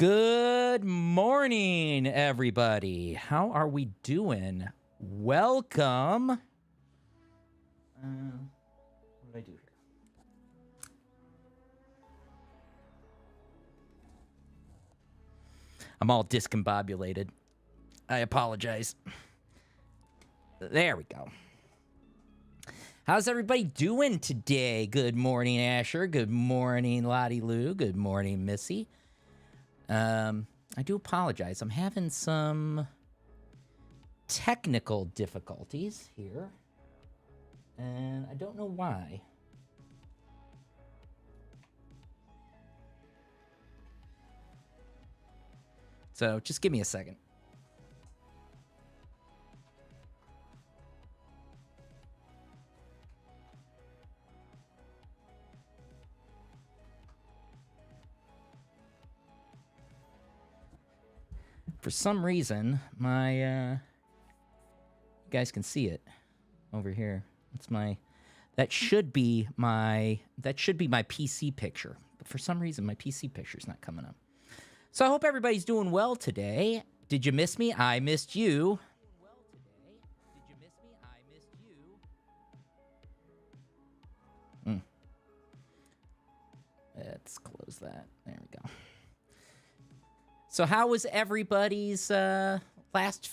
Good morning, everybody. How are we doing? Welcome. What did I do here? I'm all discombobulated. I apologize. There we go. How's everybody doing today? Good morning, Asher. Good morning, Lottie Lou. Good morning, Missy. I do apologize. I'm having some technical difficulties here, and I don't know why. So just give me a second. For some reason, my you guys can see it over here. It's my that should be my PC picture. But for some reason my PC picture's not coming up. So I hope everybody's doing well today. Did you miss me? I missed you. Let's close that. There we go. So how was everybody's last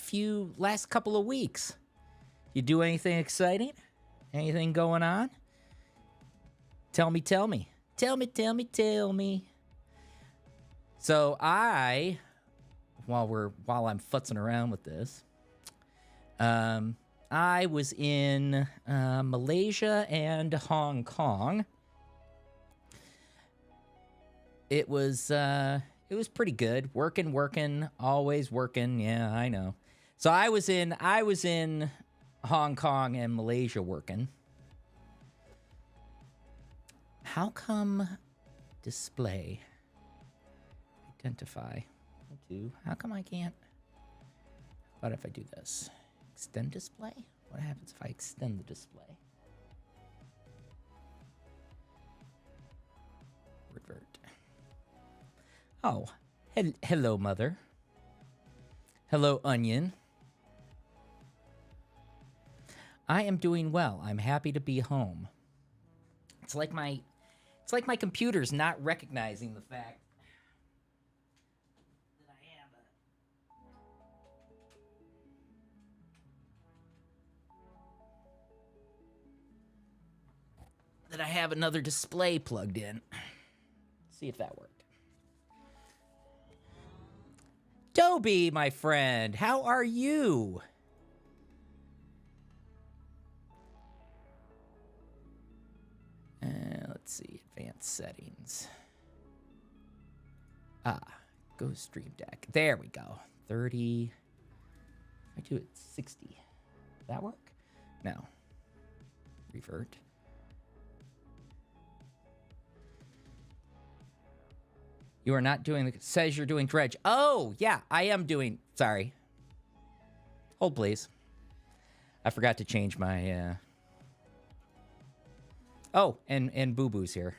couple of weeks? You do anything exciting? Anything going on? Tell me. Tell me. So while I'm futzing around with this, I was in Malaysia and Hong Kong. It was pretty good. Working, always working. Yeah, I know. So I was in Hong Kong and Malaysia working. How come display identify to? How come I can't? What if I do this? Extend display? What happens if I extend the display? Revert. Oh, hello, Mother. Hello, Onion. I am doing well. I'm happy to be home. It's like my computer's not recognizing the fact that I have another display plugged in. See if that worked. Dobie, my friend, how are you? Let's see, advanced settings. Go Stream Deck. There we go. 30. I do it 60. Does that work? No. Revert. You are not doing the... Says you're doing dredge. Oh, yeah, I am doing... Sorry. Hold, please. I forgot to change my... Oh, and Boo Boo's here.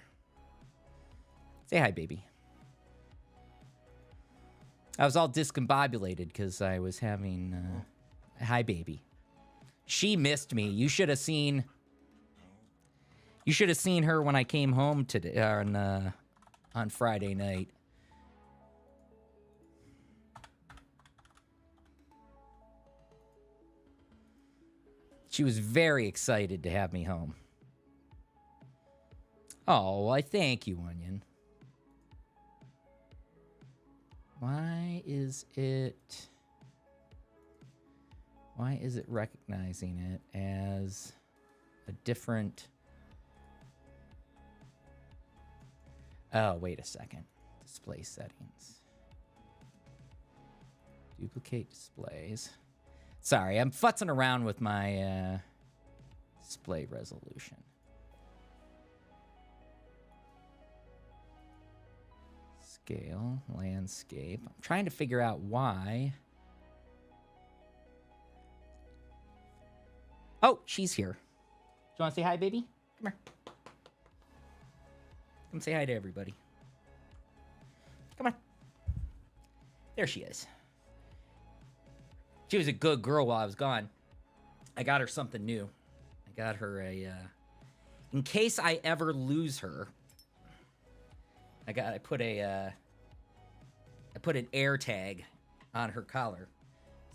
Say hi, baby. I was all discombobulated because I was having... Hi, baby. She missed me. You should have seen... You should have seen her when I came home today on Friday night. She was very excited to have me home. Oh, I thank you, Onion. Why is it recognizing it as a different... Oh, wait a second. Display settings. Duplicate displays. Sorry, I'm futzing around with my display resolution. Scale, landscape. I'm trying to figure out why. Oh, she's here. Do you want to say hi, baby? Come here. Come say hi to everybody. Come on. There she is. She was a good girl while I was gone. I got her something new. I got her a, in case I ever lose her, I put an air tag on her collar.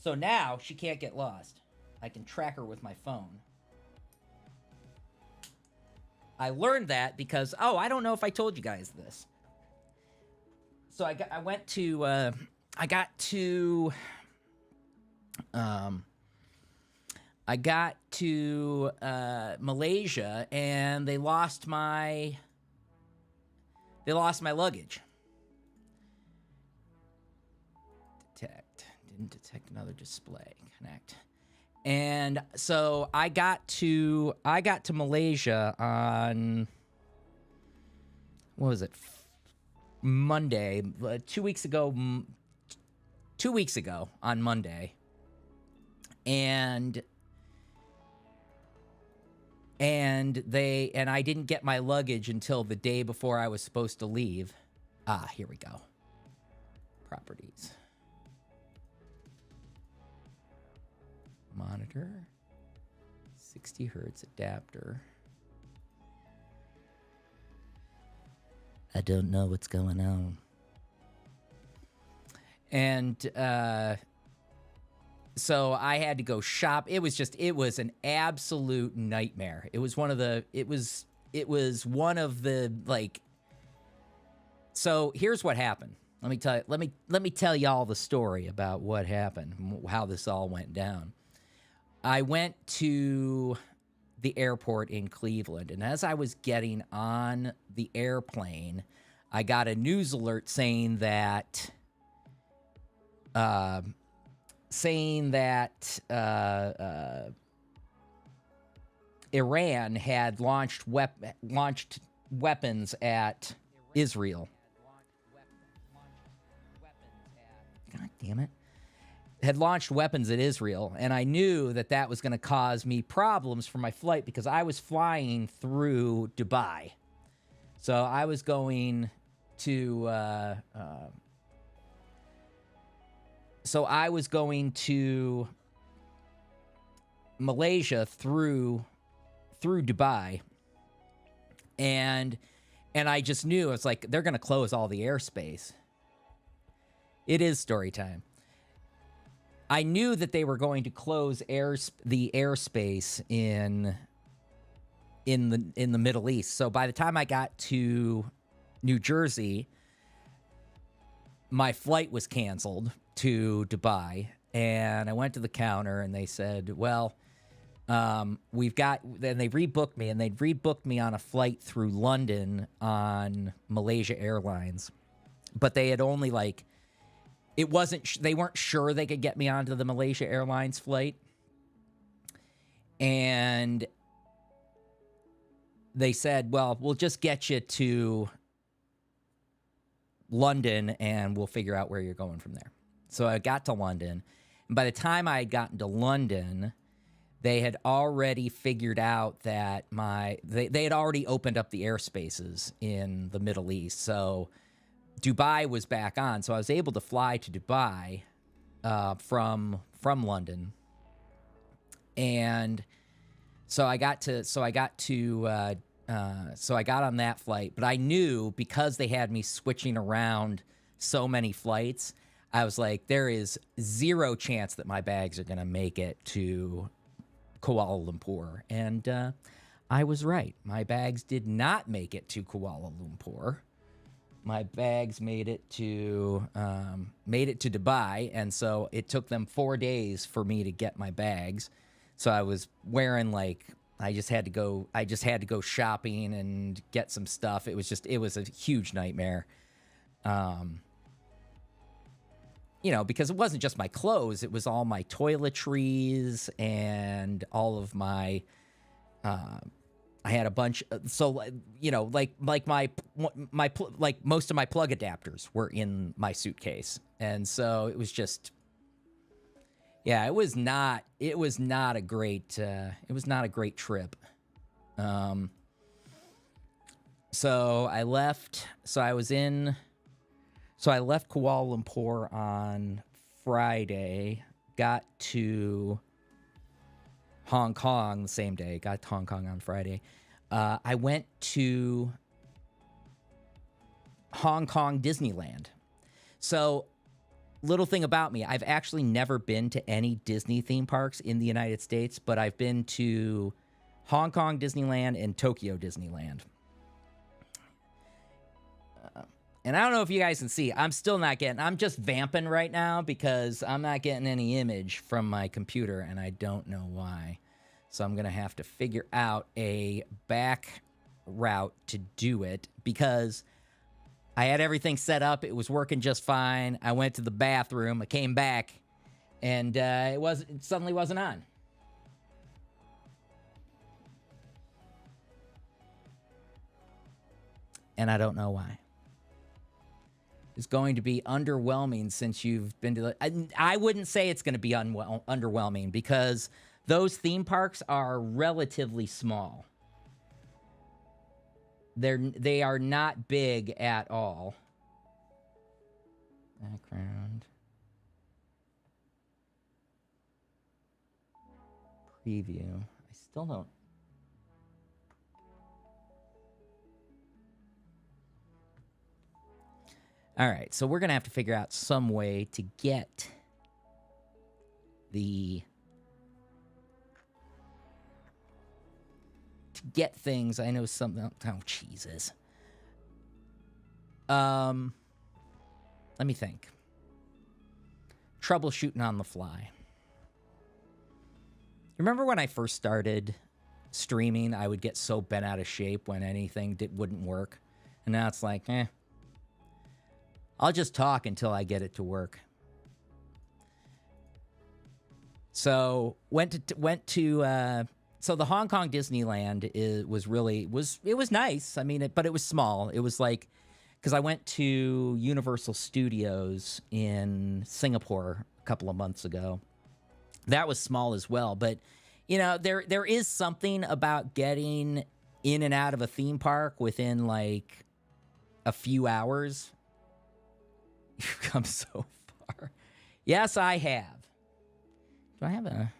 So now she can't get lost. I can track her with my phone. I learned that because, I don't know if I told you guys this. So I got to Malaysia, and they lost my luggage. Didn't detect another display. Connect. And so I got to Malaysia on, what was it? Monday, 2 weeks ago. 2 weeks ago on Monday. And I didn't get my luggage until the day before I was supposed to leave. Here we go. Properties. Monitor. 60 hertz adapter. I don't know what's going on. And so I had to go shop. It was an absolute nightmare. It was one of the like. So here's what happened. Let me tell y'all the story about what happened, how this all went down. I went to the airport in Cleveland, and as I was getting on the airplane, I got a news alert saying that Iran had launched weapons at Israel. God damn it. Had launched weapons at Israel, and I knew that was going to cause me problems for my flight because I was flying through Dubai. So I was going to Malaysia through Dubai, and I just knew, it's like, they're going to close all the airspace. It is story time. I knew that they were going to close the airspace in the Middle East. So by the time I got to New Jersey, my flight was canceled to Dubai, and I went to the counter, and they said, well, then they rebooked me, and they'd rebooked me on a flight through London on Malaysia Airlines, but they had only they weren't sure they could get me onto the Malaysia Airlines flight. And they said, well, we'll just get you to London and we'll figure out where you're going from there. So I got to London. And by the time I had gotten to London, they had already figured out that they had already opened up the airspaces in the Middle East. So Dubai was back on, so I was able to fly to Dubai from London, and so I got on that flight. But I knew, because they had me switching around so many flights, I was like, there is zero chance that my bags are going to make it to Kuala Lumpur, and I was right. My bags did not make it to Kuala Lumpur. My bags made it to Dubai, and so it took them 4 days for me to get my bags. So I was wearing, I just had to go shopping and get some stuff. It was a huge nightmare. Because it wasn't just my clothes, it was all my toiletries and all of my I had a bunch. So, most of my plug adapters were in my suitcase. And so it was just, it was not a great trip. So I left. So So I left Kuala Lumpur on Friday, got to Hong Kong the same day, got to Hong Kong on Friday. I went to Hong Kong Disneyland. So, little thing about me, I've actually never been to any Disney theme parks in the United States, but I've been to Hong Kong Disneyland and Tokyo Disneyland. And I don't know if you guys can see, I'm just vamping right now because I'm not getting any image from my computer, and I don't know why. So I'm going to have to figure out a back route to do it because I had everything set up. It was working just fine. I went to the bathroom. I came back, and it suddenly wasn't on. And I don't know why. It's going to be underwhelming since you've been to I wouldn't say it's going to be underwhelming because those theme parks are relatively small. They are not big at all. Background. Preview. I still don't. All right, so we're going to have to figure out some way to get things. I know something. Oh, Jesus. Let me think. Troubleshooting on the fly. Remember when I first started streaming, I would get so bent out of shape when anything wouldn't work? And now it's like, I'll just talk until I get it to work. So so the Hong Kong Disneyland was nice. I mean, but it was small. It was like, because I went to Universal Studios in Singapore a couple of months ago. That was small as well. But, there is something about getting in and out of a theme park within like a few hours. You've come so far. Yes, I have. Do I have a...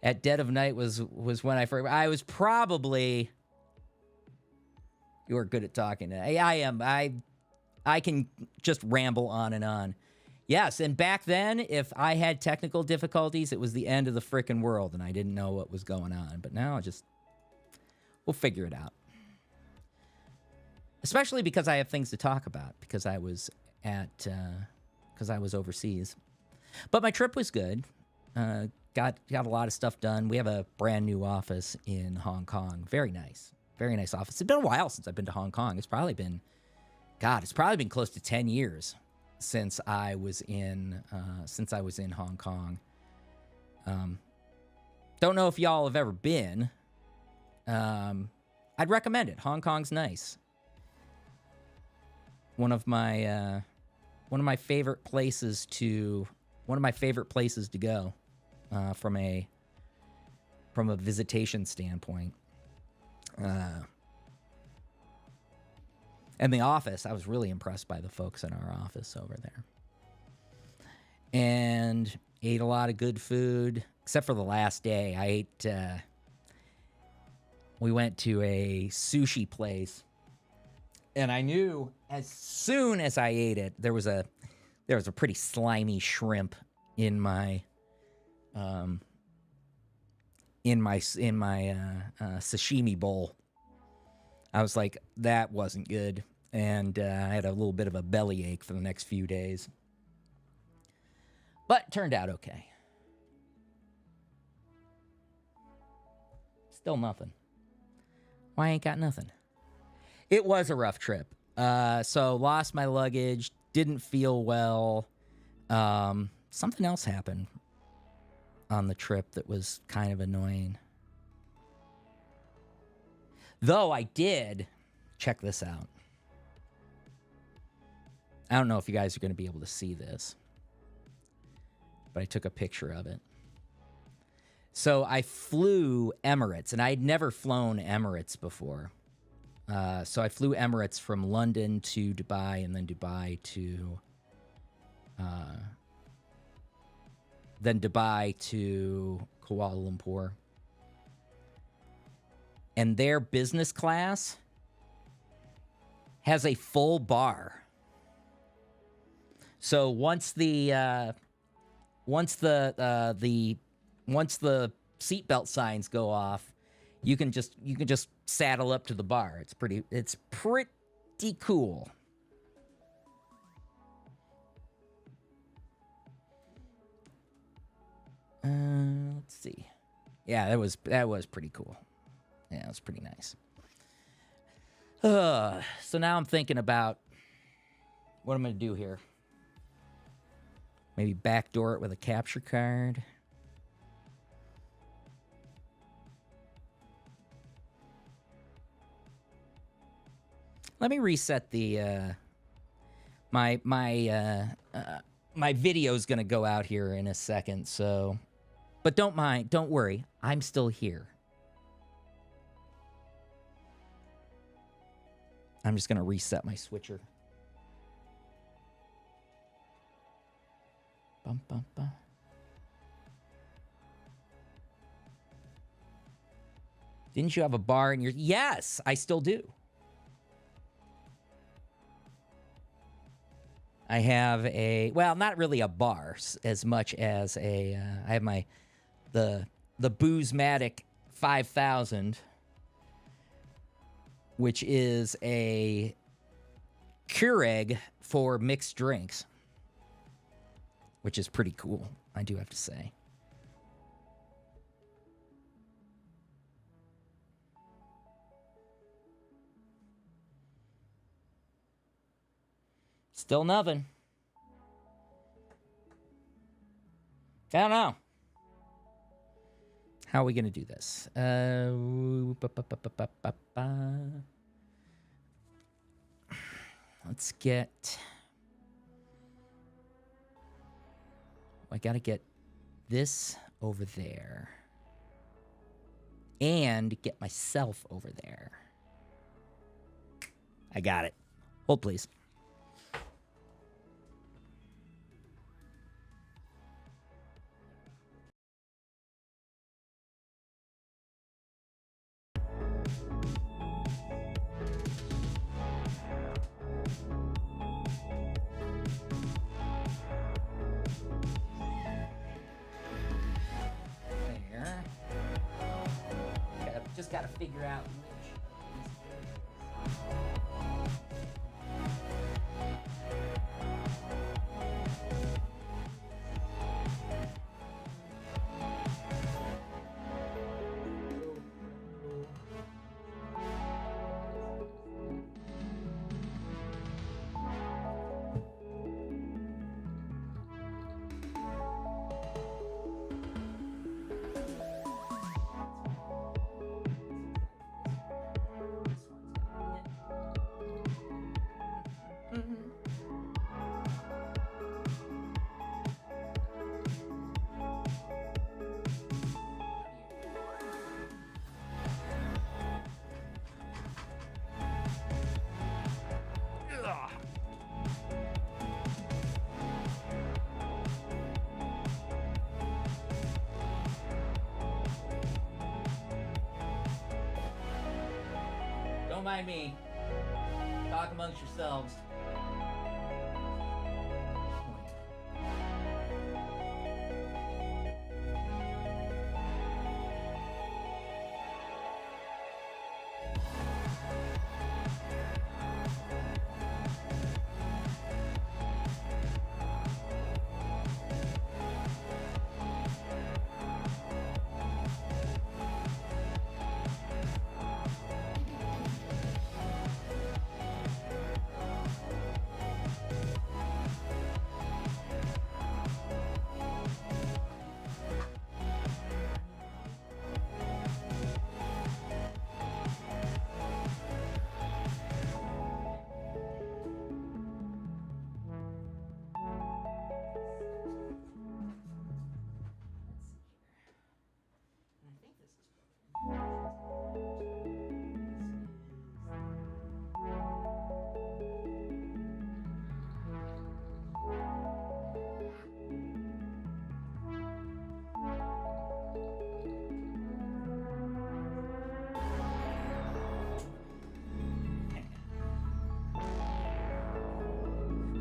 At dead of night was when I was probably... You are good at talking. I am. I can just ramble on and on. Yes, and back then, if I had technical difficulties, it was the end of the frickin' world, and I didn't know what was going on. But now we'll figure it out. Especially because I have things to talk about, because I was overseas. But my trip was good. Got a lot of stuff done. We have a brand new office in Hong Kong. Very nice office. It's been a while since I've been to Hong Kong. It's probably been close to 10 years since I was in Hong Kong. Don't know if y'all have ever been. I'd recommend it. Hong Kong's nice. One of my favorite places to go from a visitation standpoint. And the office, I was really impressed by the folks in our office over there. And ate a lot of good food, except for the last day. We went to a sushi place. And I knew as soon as I ate it, there was a pretty slimy shrimp in my sashimi bowl. I was like, that wasn't good, and I had a little bit of a bellyache for the next few days. But it turned out okay. Still nothing. Why ain't got nothing? It was a rough trip. So lost my luggage, didn't feel well. Something else happened on the trip that was kind of annoying. Though I did, check this out. I don't know if you guys are going to be able to see this, but I took a picture of it. So I flew Emirates, and I had never flown Emirates before. So I flew Emirates from London to Dubai, and then Dubai to Kuala Lumpur. And their business class has a full bar. So once the seatbelt signs go off, you can just saddle up to the bar. It's pretty cool. Let's see. Yeah, that was pretty cool. Yeah, it was pretty nice. So now I'm thinking about what I'm going to do here. Maybe backdoor it with a capture card. Let me reset the my video is going to go out here in a second, so but don't worry, I'm still here. I'm just going to reset my switcher. Bum, bum, bum. Didn't you have a bar in your... Yes, I still do. I have a... Well, not really a bar as much as a... I have the Boozematic 5000, which is a Keurig for mixed drinks, which is pretty cool, I do have to say. Still nothing. I don't know. How are we going to do this? Let's get... I got to get this over there. And get myself over there. I got it. Hold, please. Just got to figure out which. Don't mind me. Talk amongst yourselves.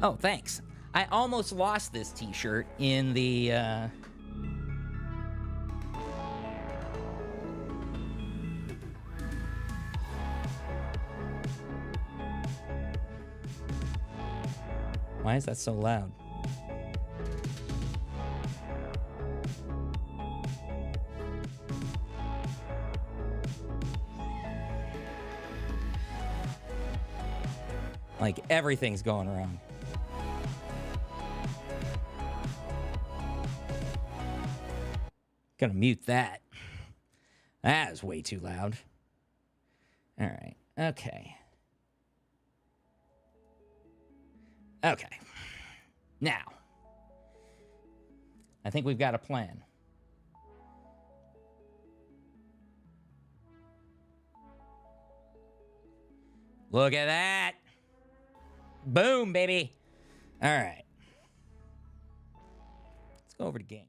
Oh, thanks. I almost lost this t-shirt in the, Why is that so loud? Like, everything's going wrong. Gonna mute that. That is way too loud. All right. Okay. Okay. Now, I think we've got a plan. Look at that. Boom, baby. All right. Let's go over to game.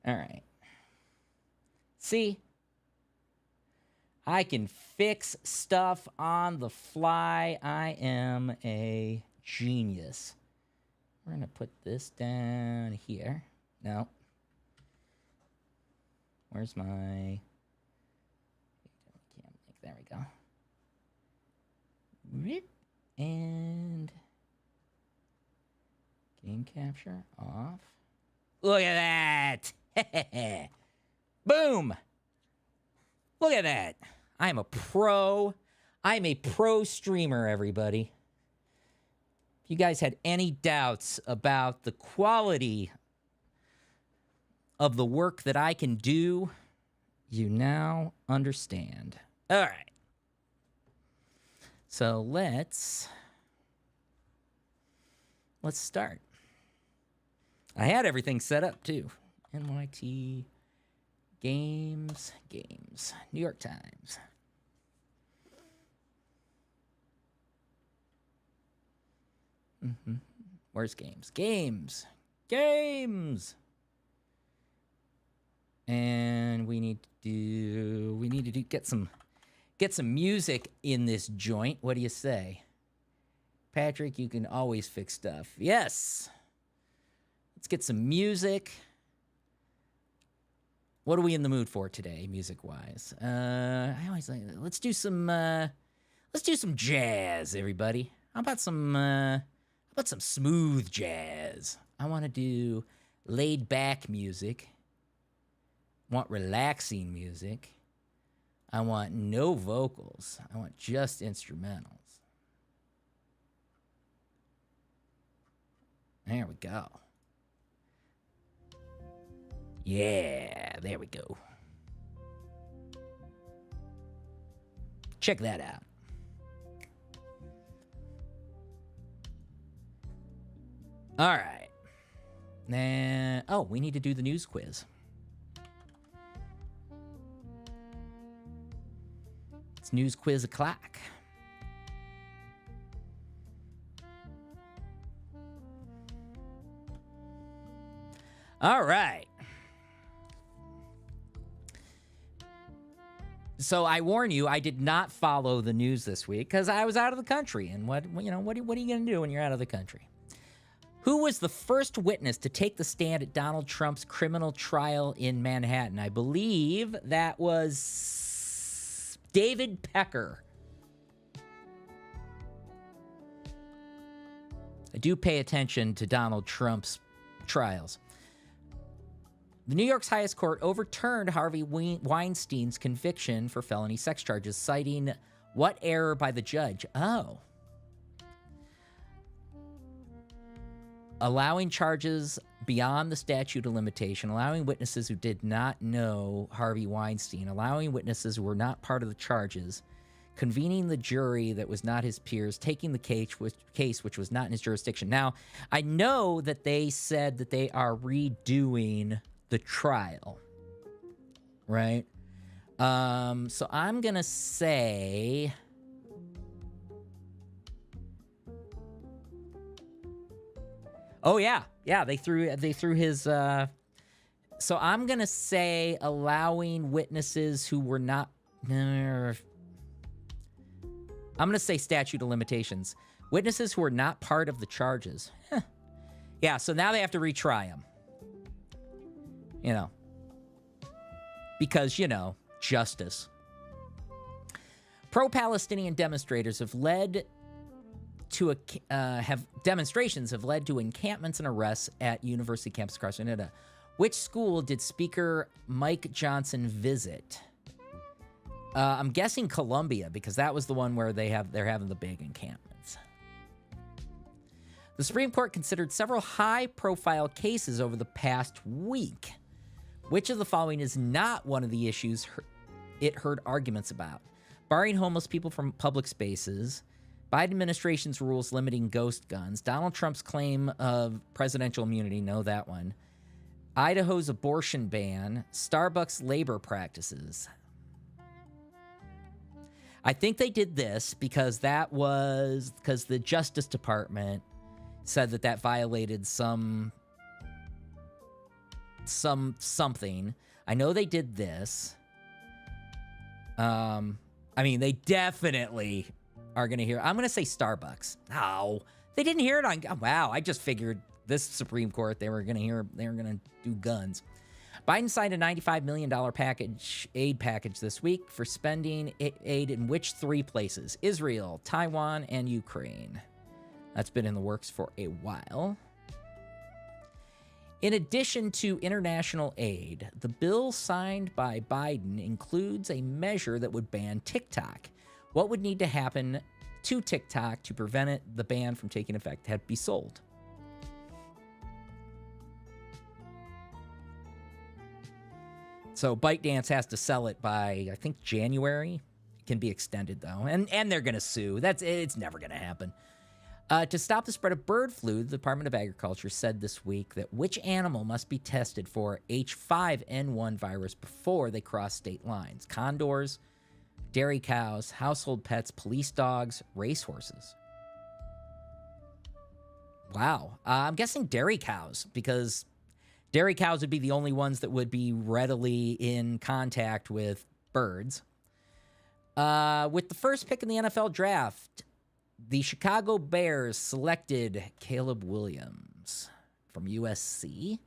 All right. See? I can fix stuff on the fly. I am a genius. We're going to put this down here. No. Where's my... There we go. Rip. And... Game capture off. Look at that! Boom! Look at that. I'm a pro. I'm a pro streamer, everybody. If you guys had any doubts about the quality of the work that I can do, you now understand. All right. So let's start. I had everything set up, too. NYT... Games. New York Times. Where's games? Games! And we need to get some music in this joint. What do you say? Patrick, you can always fix stuff. Yes! Let's get some music. What are we in the mood for today, music-wise? I always like, let's do some jazz, everybody. How about some smooth jazz? I want to do laid-back music. I want relaxing music. I want no vocals. I want just instrumentals. There we go. Yeah, there we go. Check that out. All right. Oh, we need to do the news quiz. It's news quiz o'clock. All right. So I warn you, I did not follow the news this week because I was out of the country. And what are you going to do when you're out of the country? Who was the first witness to take the stand at Donald Trump's criminal trial in Manhattan? I believe that was David Pecker. I do pay attention to Donald Trump's trials. The New York's highest court overturned Harvey Weinstein's conviction for felony sex charges, citing what error by the judge? Oh. Allowing charges beyond the statute of limitation, allowing witnesses who did not know Harvey Weinstein, allowing witnesses who were not part of the charges, convening the jury that was not his peers, taking the case which was not in his jurisdiction. Now, I know that they said that they are redoing the trial, right? So I'm gonna say oh yeah, they threw his so I'm gonna say allowing witnesses who were not I'm gonna say statute of limitations Witnesses who were not part of the charges. Huh. Yeah, so now they have to retry him. You know. Because, you know, justice. Pro-Palestinian demonstrators have led to demonstrations have led to encampments and arrests at university campus across Canada. Which school did Speaker Mike Johnson visit? I'm guessing Columbia, because that was the one where they're having the big encampments. The Supreme Court considered several high-profile cases over the past week. Which of the following is not one of the issues it heard arguments about? Barring homeless people from public spaces, Biden administration's rules limiting ghost guns, Donald Trump's claim of presidential immunity, know that one, Idaho's abortion ban, Starbucks labor practices. I think they did this because the Justice Department said that violated something. I know they did this. I mean, they definitely are going to hear. I'm going to say Starbucks. No, they didn't hear it on. Wow, I just figured this Supreme Court they were going to hear. They were going to do guns. Biden signed a $95 million aid package this week for spending aid in which three places? Israel, Taiwan, and Ukraine. That's been in the works for a while. In addition to international aid, the bill signed by Biden includes a measure that would ban TikTok. What would need to happen to TikTok to prevent the ban from taking effect had to be sold? So ByteDance has to sell it by, I think, January. It can be extended, though. And they're going to sue. It's never going to happen. To stop the spread of bird flu, the Department of Agriculture said this week that which animal must be tested for H5N1 virus before they cross state lines? Condors, dairy cows, household pets, police dogs, racehorses. Wow. I'm guessing dairy cows, because dairy cows would be the only ones that would be readily in contact with birds. With the first pick in the NFL draft, the Chicago Bears selected Caleb Williams from USC.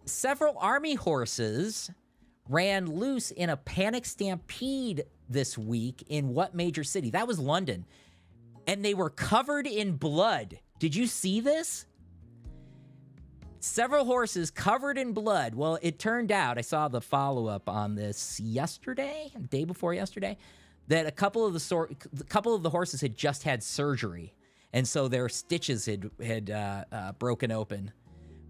Several Army horses ran loose in a panic stampede this week in what major city? That was London. And they were covered in blood. Did you see this? Several horses covered in blood. Well, it turned out, I saw the follow-up on this yesterday, day before yesterday, that a couple of the horses had just had surgery, and so their stitches had broken open.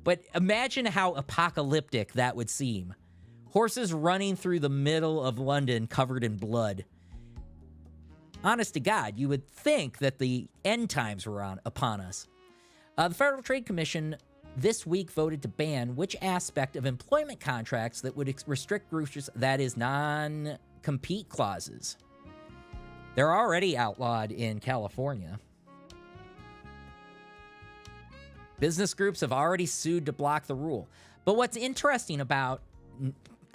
But imagine how apocalyptic that would seem. Horses running through the middle of London covered in blood. Honest to God, you would think that the end times were upon us. The Federal Trade Commission this week voted to ban which aspect of employment contracts that would restrict roosters, that is, non-compete clauses. They're already outlawed in California. Business groups have already sued to block the rule. But what's interesting about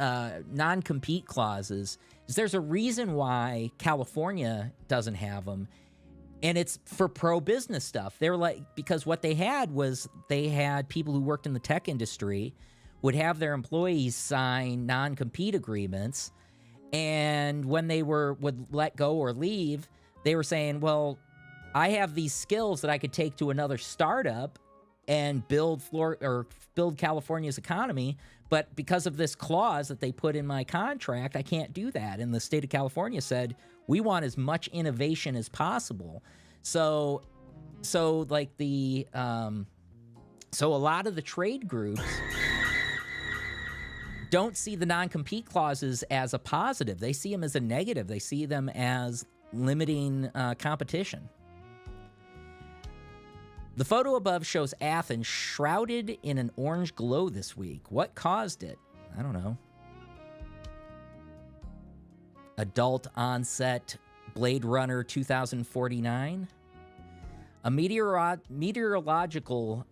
non-compete clauses is there's a reason why California doesn't have them, and it's for pro-business stuff. They're because what they had was they had people who worked in the tech industry would have their employees sign non-compete agreements. And when they would let go or leave, they were saying, well, I have these skills that I could take to another startup and build California's economy. But because of this clause that they put in my contract, I can't do that. And the state of California said, we want as much innovation as possible. So a lot of the trade groups don't see the non-compete clauses as a positive. They see them as a negative. They see them as limiting competition. The photo above shows Athens shrouded in an orange glow this week. What caused it? I don't know. Adult onset Blade Runner 2049? A meteorological...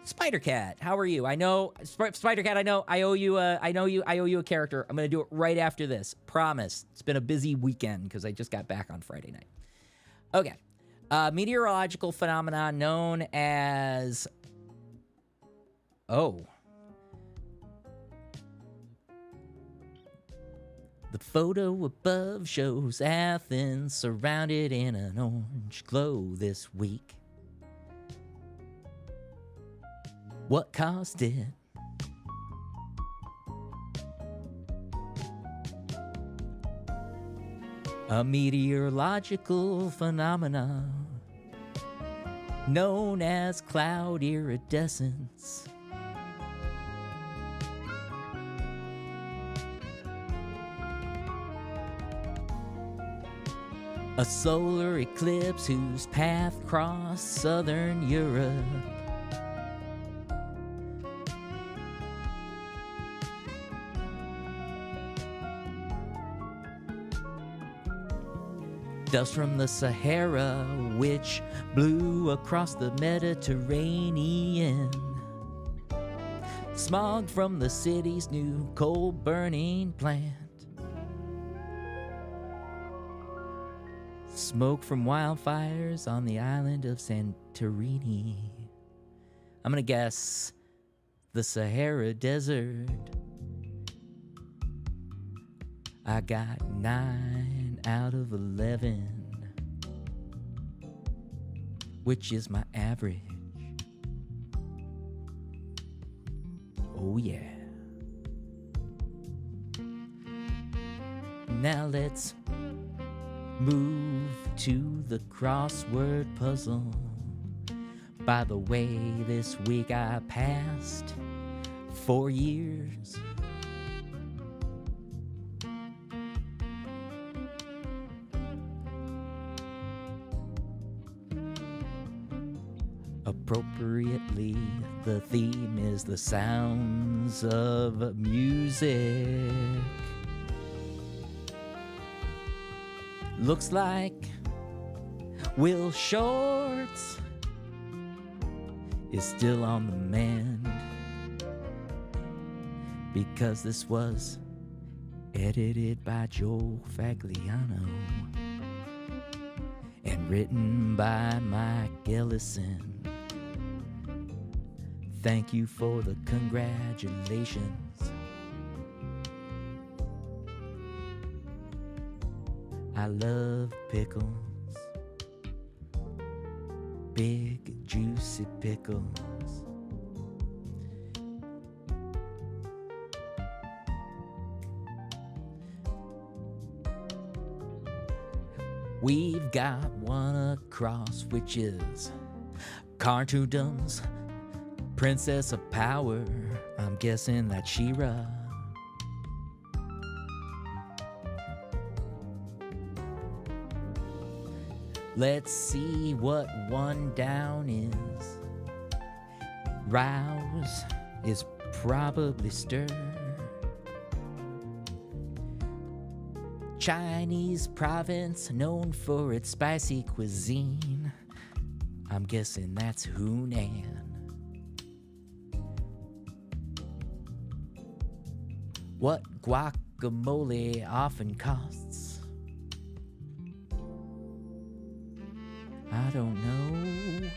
Spider Cat, how are you? I know, Spider Cat. I owe you a character. I'm gonna do it right after this. Promise. It's been a busy weekend because I just got back on Friday night. Okay. Meteorological phenomenon known as. Oh. The photo above shows Athens surrounded in an orange glow this week. What caused it? A meteorological phenomenon known as cloud iridescence. A solar eclipse whose path crossed southern Europe. Dust from the Sahara, which blew across the Mediterranean. Smog from the city's new coal-burning plant. Smoke from wildfires on the island of Santorini. I'm gonna guess the Sahara Desert. I got 9 out of 11, which is my average. Oh yeah. Now let's move to the crossword puzzle. By the way, this week I passed 4 years. Appropriately, the theme is the sounds of music. Looks like Will Shorts is still on the mend, because this was edited by Joe Fagliano and written by Mike Ellison. Thank you for the congratulations. I love pickles, big juicy pickles. We've got one across, which is Cartoondom's Princess of Power. I'm guessing that's She-Ra. Let's see what one down is. Rouse is probably stir. Chinese province known for its spicy cuisine. I'm guessing that's Hunan. What guacamole often costs? I don't know.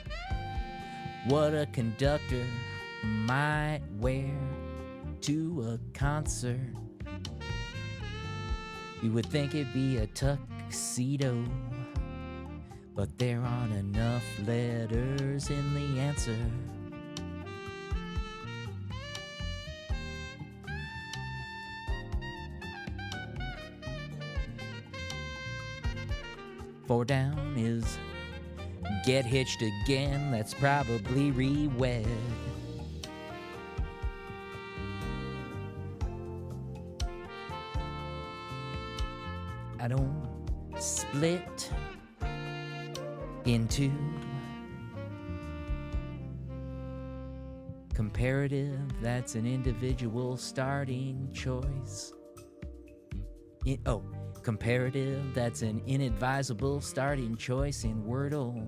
What a conductor might wear to a concert. You would think it'd be a tuxedo, but there aren't enough letters in the answer. Four down is get hitched again. That's probably re-wed. I don't split into comparative. That's an individual starting choice. Comparative, that's an inadvisable starting choice in Wordle.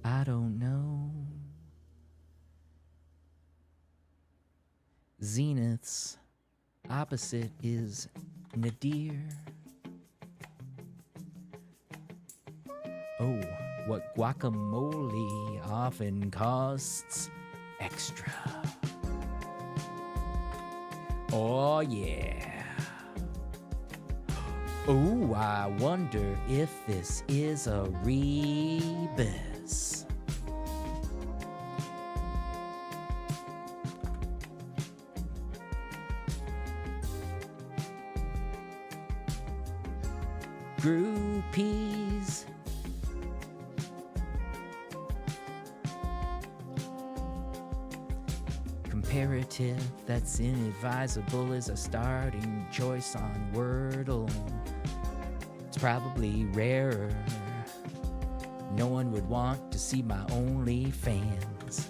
I don't know. Zeniths, opposite is nadir. Oh, what guacamole often costs extra. Oh, yeah. Oh, I wonder if this is a rebus. Groupies. Comparative that's inadvisable is a starting choice on Wordle. It's probably rarer. No one would want to see my OnlyFans.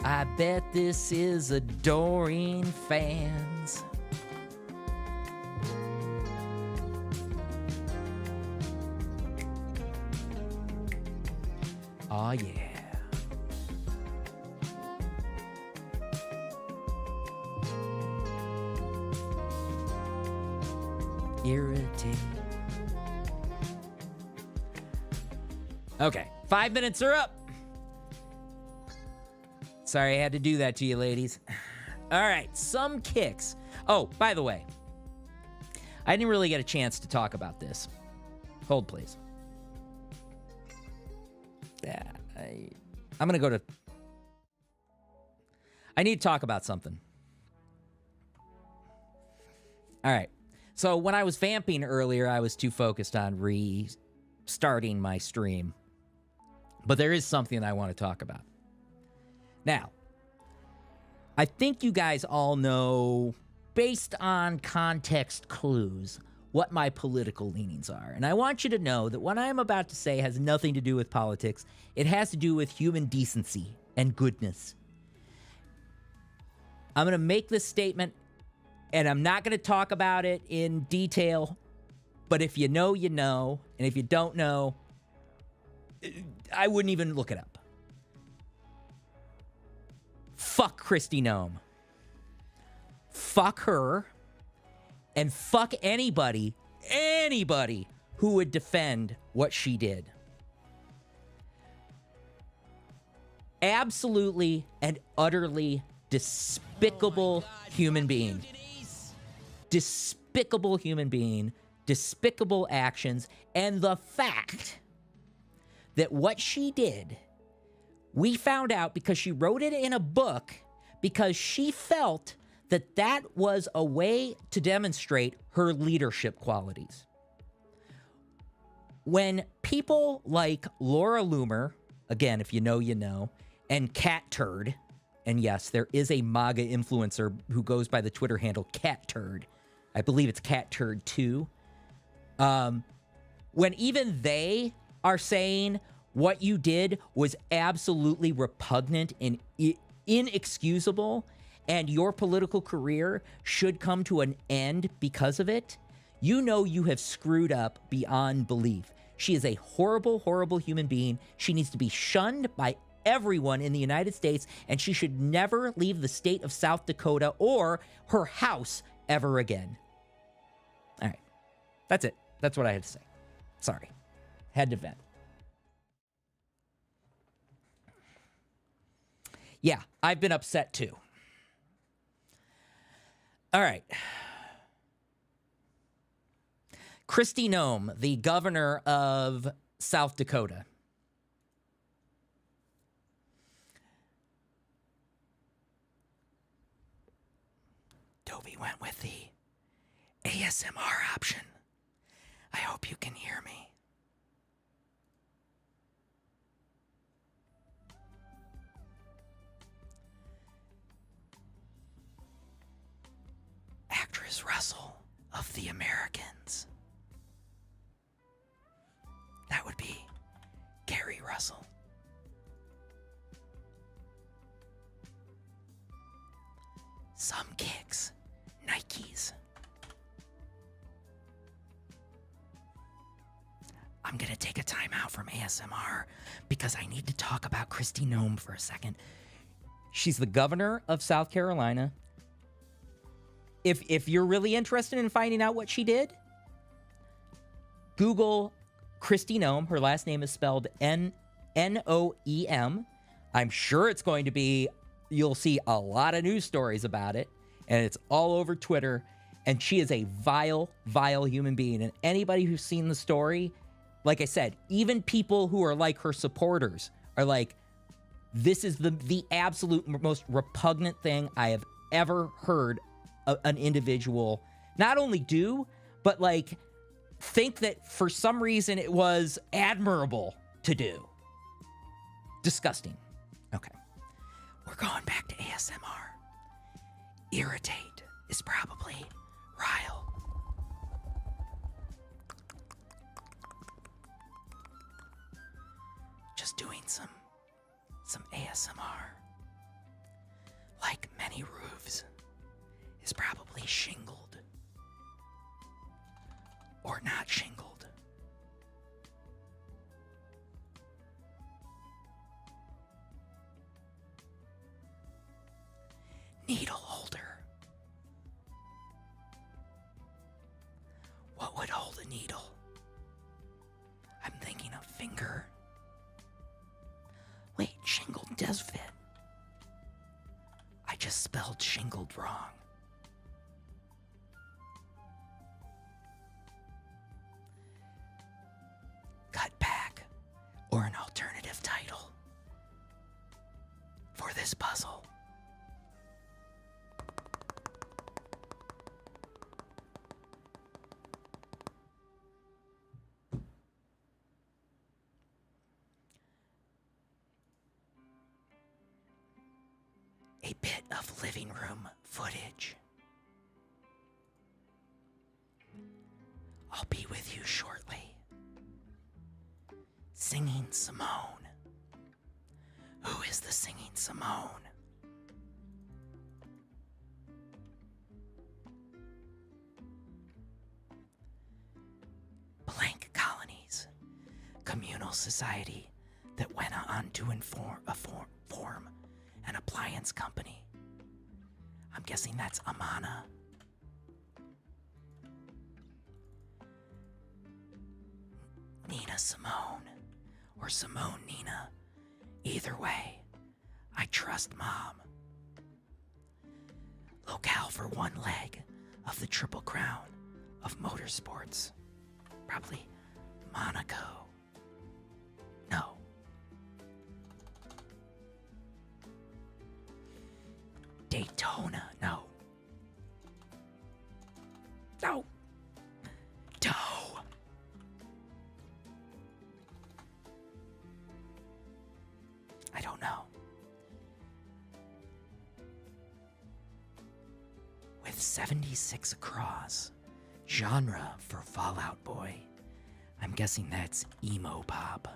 I bet this is adoring fans. Oh yeah. Irritate. Okay, 5 minutes are up. Sorry I had to do that to you, ladies. All right, some kicks. Oh, by the way, I didn't really get a chance to talk about this. Hold, please. Yeah, I'm going to go to... I need to talk about something. All right. So when I was vamping earlier, I was too focused on restarting my stream. But there is something I want to talk about. Now, I think you guys all know, based on context clues, what my political leanings are. And I want you to know that what I am about to say has nothing to do with politics. It has to do with human decency and goodness. I'm going to make this statement, and I'm not going to talk about it in detail. But if you know, you know. And if you don't know, I wouldn't even look it up. Fuck Kristi Noem. Fuck her. And fuck anybody who would defend what she did. Absolutely and utterly despicable human being. Despicable human being. Despicable actions. And the fact that what she did, we found out because she wrote it in a book, because she felt that that was a way to demonstrate her leadership qualities. When people like Laura Loomer, again, if you know, you know, and Cat Turd, and yes, there is a MAGA influencer who goes by the Twitter handle Cat Turd. I believe it's Cat Turd 2. When even they are saying what you did was absolutely repugnant and inexcusable, and your political career should come to an end because of it, you know you have screwed up beyond belief. She is a horrible, horrible human being. She needs to be shunned by everyone in the United States, and she should never leave the state of South Dakota or her house ever again. All right. That's it. That's what I had to say. Sorry. Had to vent. Yeah, I've been upset too. All right. Kristi Noem, the governor of South Dakota. Toby went with the ASMR option. I hope you can hear me. Actress Russell of The Americans. That would be Carrie Russell. Some kicks. Nikes. I'm going to take a time out from ASMR because I need to talk about Kristi Noem for a second. She's the governor of South Carolina. If you're really interested in finding out what she did, Google Kristi Noem. Her last name is spelled Noem. I'm sure it's going to be, you'll see a lot of news stories about it, and it's all over Twitter. And she is a vile, vile human being. And anybody who's seen the story, like I said, even people who are like her supporters are like, this is the absolute most repugnant thing I have ever heard an individual not only do, but like think that for some reason it was admirable to do. Disgusting. Okay. We're going back to ASMR. Irritate is probably rile. Just doing some ASMR. Like many roofs, is probably shingled. Or not shingled. Needle holder. What would hold a needle? I'm thinking of finger. Wait, shingled does fit. I just spelled shingled wrong. Cut back, or an alternative title for this puzzle. A bit of living room footage. I'll be with you shortly. Singing Simone. Who is the singing Simone? Blank colonies. Communal society that went on to form an appliance company. I'm guessing that's Amana. Nina Simone, or Simone Nina. Either way, I trust Mom. Locale for one leg of the Triple Crown of motorsports. Probably Monaco. No. Daytona, no. No. Doe. I don't know. With 76 across, genre for Fall Out Boy, I'm guessing that's emo pop.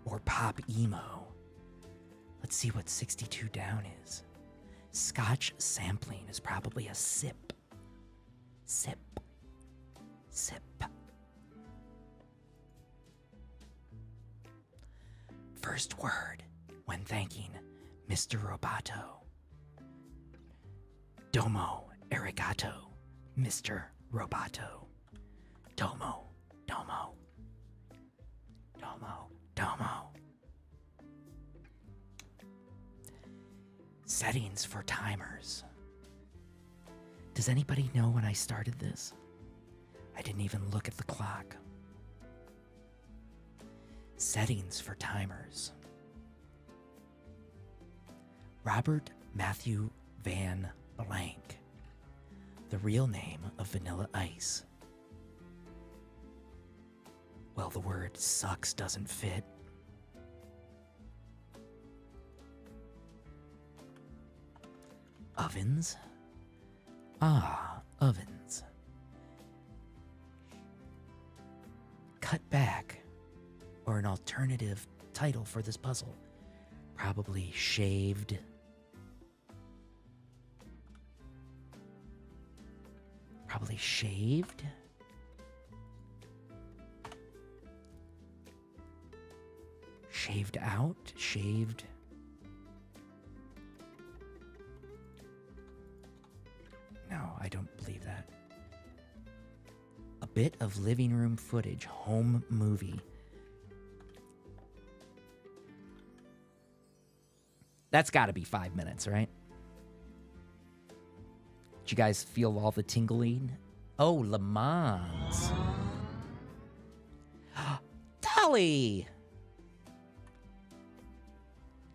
Or pop emo. Let's see what 62 down is. Scotch sampling is probably a sip. Sip. Sip. First word when thanking Mr. Roboto. Domo arigato, Mr. Roboto. Domo, domo. Domo, domo. Settings for timers. Does anybody know when I started this? I didn't even look at the clock. Settings for timers. Robert Matthew Van Blank. The real name of Vanilla Ice. Well, the word sucks doesn't fit. Ovens? Ah, ovens. Cut back, or an alternative title for this puzzle. Probably shaved. Probably shaved. Shaved out, shaved. I don't believe that. A bit of living room footage, home movie. That's got to be 5 minutes, right? Did you guys feel all the tingling? Oh, Le Mans. Dolly!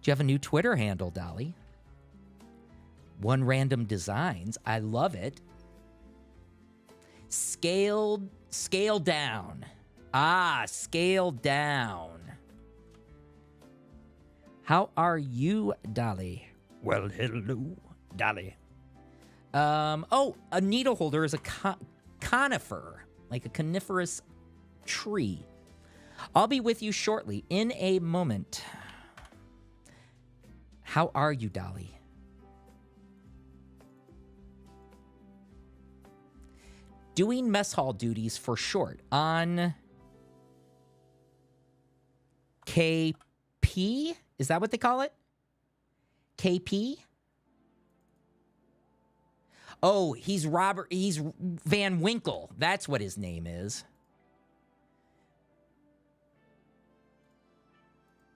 Do you have a new Twitter handle, Dolly? One Random Designs. I love it. Scale down. Ah, scale down. How are you, Dolly? Well, hello, Dolly. Oh, a needle holder is a conifer, like a coniferous tree. I'll be with you shortly, in a moment. How are you, Dolly? Doing mess hall duties for short on KP? Is that what they call it? KP? Oh, he's Van Winkle. That's what his name is.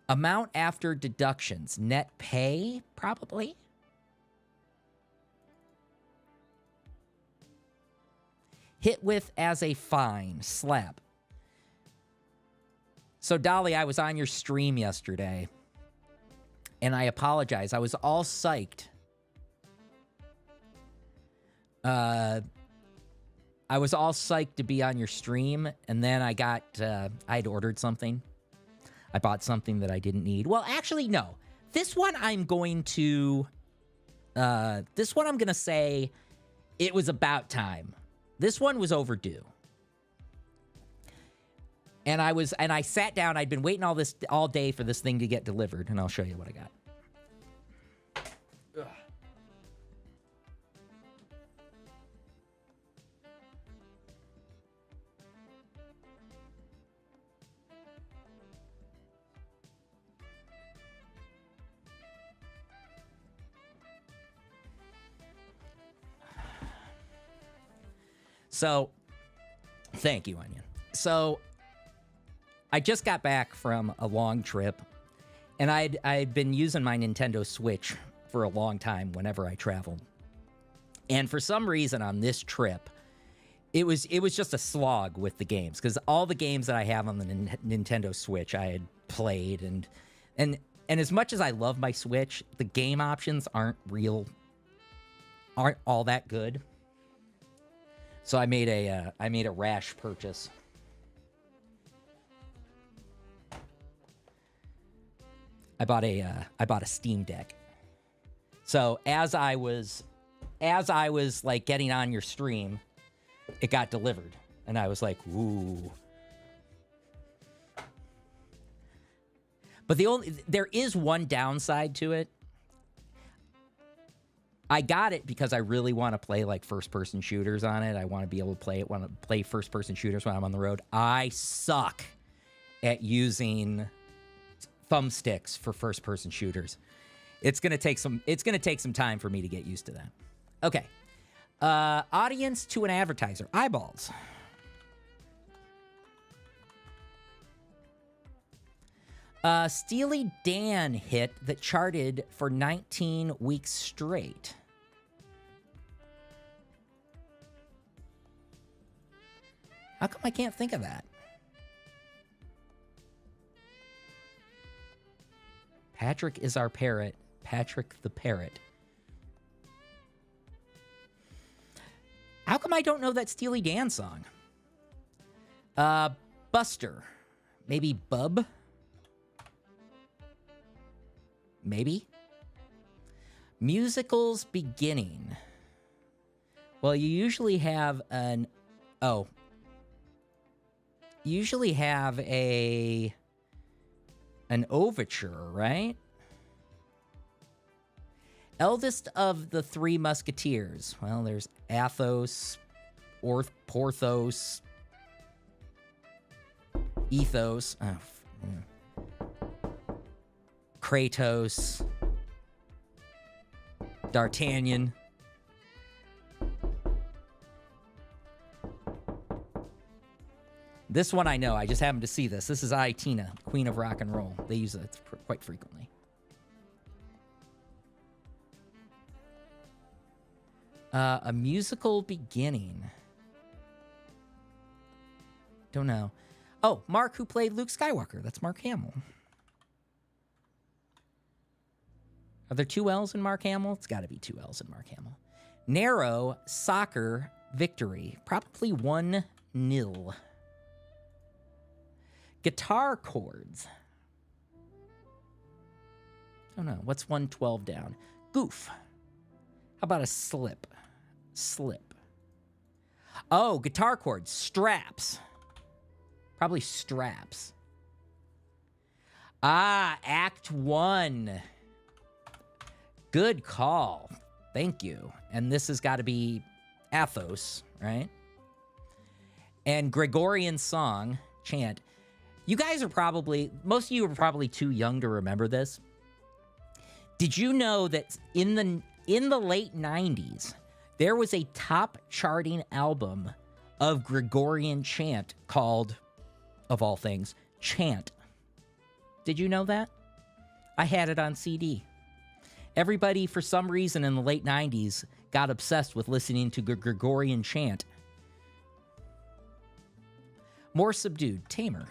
Amount after deductions. Net pay, probably. Hit with as a fine. Slap. So, Dolly, I was on your stream yesterday. And I apologize. I was all psyched. I was all psyched to be on your stream. And then I'd ordered something. I bought something that I didn't need. Well, actually, no. This one I'm going to say it was about time. This one was overdue. And I sat down. I'd been waiting all day for this thing to get delivered, and I'll show you what I got. Ugh. So, thank you, Onion. So, I just got back from a long trip, and I'd been using my Nintendo Switch for a long time whenever I traveled. And for some reason on this trip, it was just a slog with the games, because all the games that I have on the Nintendo Switch I had played, and as much as I love my Switch, the game options aren't all that good. So I made a rash purchase. I bought a Steam Deck. So as I was like getting on your stream, it got delivered, and I was like, "Ooh." But there is one downside to it. I got it because I really want to play like first-person shooters on it. I want to be able to play first-person shooters when I'm on the road. I suck at using thumbsticks for first-person shooters. It's gonna take some time for me to get used to that. Okay. Audience to an advertiser. Eyeballs. Steely Dan hit that charted for 19 weeks straight. How come I can't think of that? Patrick is our parrot. Patrick the parrot. How come I don't know that Steely Dan song? Buster. Maybe Bub? Maybe? Musicals beginning. Well, you usually have an overture, right? Eldest of the three musketeers. Well, there's Athos, Porthos, Ethos, Kratos, D'Artagnan. This one I know. I just happened to see this. This is I, Tina, Queen of Rock and Roll. They use it quite frequently. A musical beginning. Don't know. Oh, Mark, who played Luke Skywalker. That's Mark Hamill. Are there 2 L's in Mark Hamill? It's got to be 2 L's in Mark Hamill. Narrow soccer victory. Probably 1-0. Guitar chords. Oh no, what's 112 down? Goof. How about a slip? Slip. Oh, guitar chords. Straps. Probably straps. Ah, Act 1. Good call. Thank you. And this has got to be Athos, right? And Gregorian song, chant. You guys are probably, most of you are probably too young to remember this. Did you know that in the late 90s, there was a top charting album of Gregorian chant called, of all things, Chant. Did you know that? I had it on CD. Everybody, for some reason in the late 90s, got obsessed with listening to Gregorian chant. More subdued, tamer.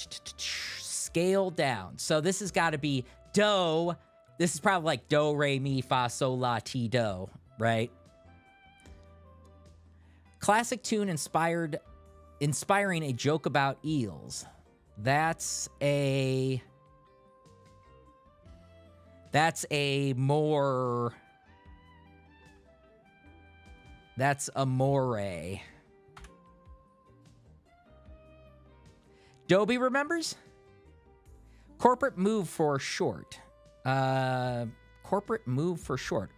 Scale down. So this has got to be do. This is probably like do, re, mi, fa, sol, la, ti, do, right? Classic tune inspiring a joke about eels. That's a more. That's a more. Dobie remembers? Corporate move for short. Corporate move for short.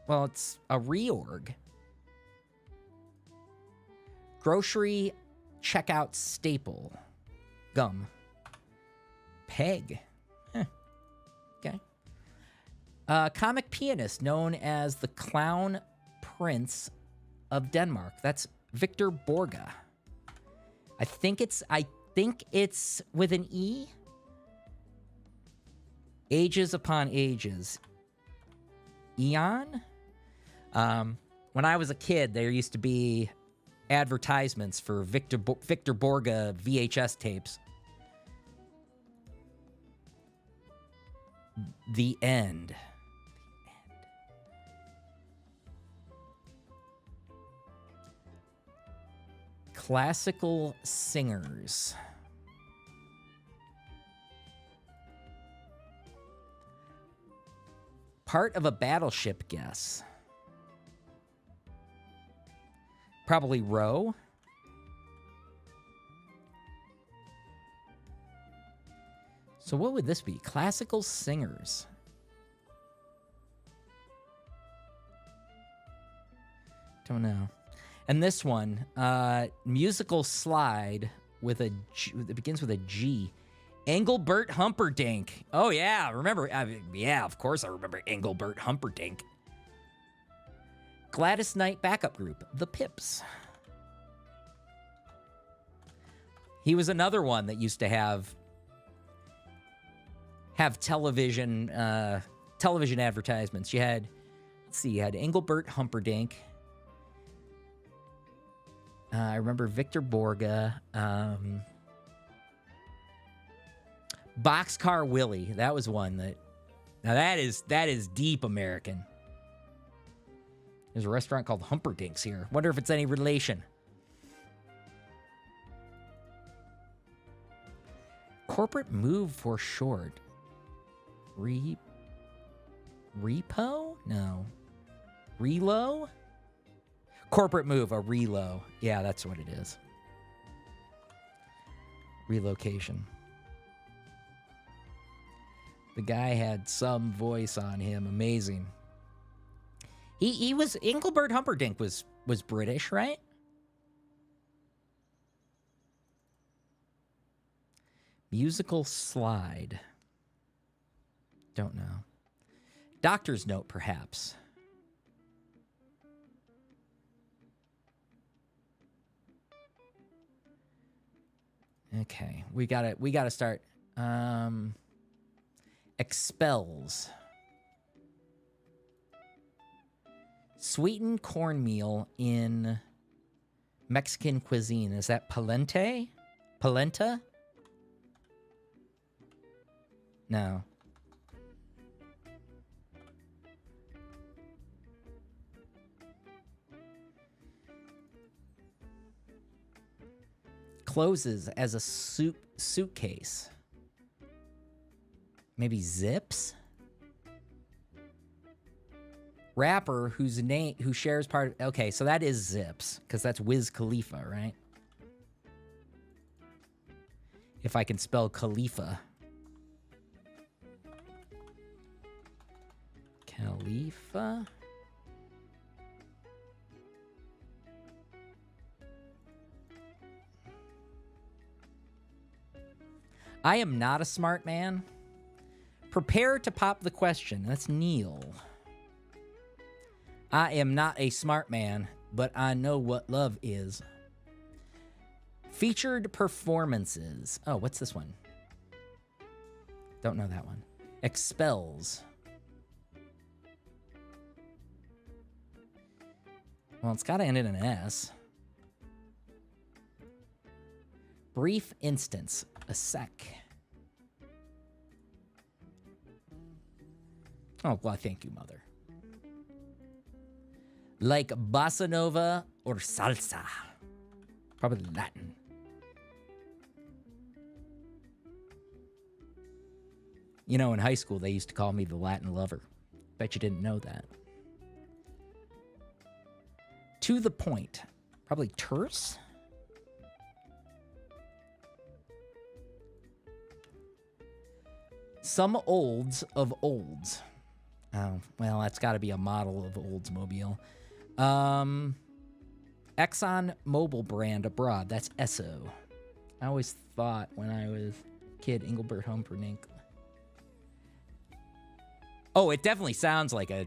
Well, it's a reorg. Grocery checkout staple. Gum. Peg. Huh. Okay. Comic pianist known as the Clown Prince of Denmark. That's Victor Borge. I think it's with an E. Ages upon ages. Eon? When I was a kid, there used to be advertisements for Victor Borge VHS tapes. The end. Classical singers. Part of a battleship guess. Probably row. So what would this be? Classical singers. Don't know. And this one, musical slide with a G, it begins with a G. Engelbert Humperdinck. Oh yeah, remember? Yeah, of course I remember Engelbert Humperdinck. Gladys Knight backup group, the Pips. He was another one that used to have television advertisements. You had, let's see, you had Engelbert Humperdinck. I remember Victor Borge. Boxcar Willie. That was one that. Now that is deep American. There's a restaurant called Humperdinck's here. Wonder if it's any relation. Corporate move for short. Repo? No. Relo? Corporate move, a relo. Yeah, that's what it is. Relocation. The guy had some voice on him. Amazing. He was, Engelbert Humperdinck was British, right? Musical slide. Don't know. Doctor's note, perhaps. Okay, we gotta start. Expels. Sweetened cornmeal in Mexican cuisine. Is that polenta? Polenta? No. Closes as a suitcase. Maybe zips? Rapper who shares part of, okay, so that is Zips, because that's Wiz Khalifa, right? If I can spell Khalifa. Khalifa? I am not a smart man. Prepare to pop the question. That's Neil. I am not a smart man, but I know what love is. Featured performances. Oh, what's this one? Don't know that one. Expels. Well, it's got to end in an S. Brief instance. A sec. Oh, well, thank you, mother. Like bossa nova or salsa. Probably Latin. You know, in high school, they used to call me the Latin lover. Bet you didn't know that. To the point. Probably terse? Some olds of olds. Oh, well, that's got to be a model of Oldsmobile. Exxon Mobil brand abroad. That's Esso. I always thought when I was a kid, Engelbert Humperdinck. Oh, it definitely sounds like a...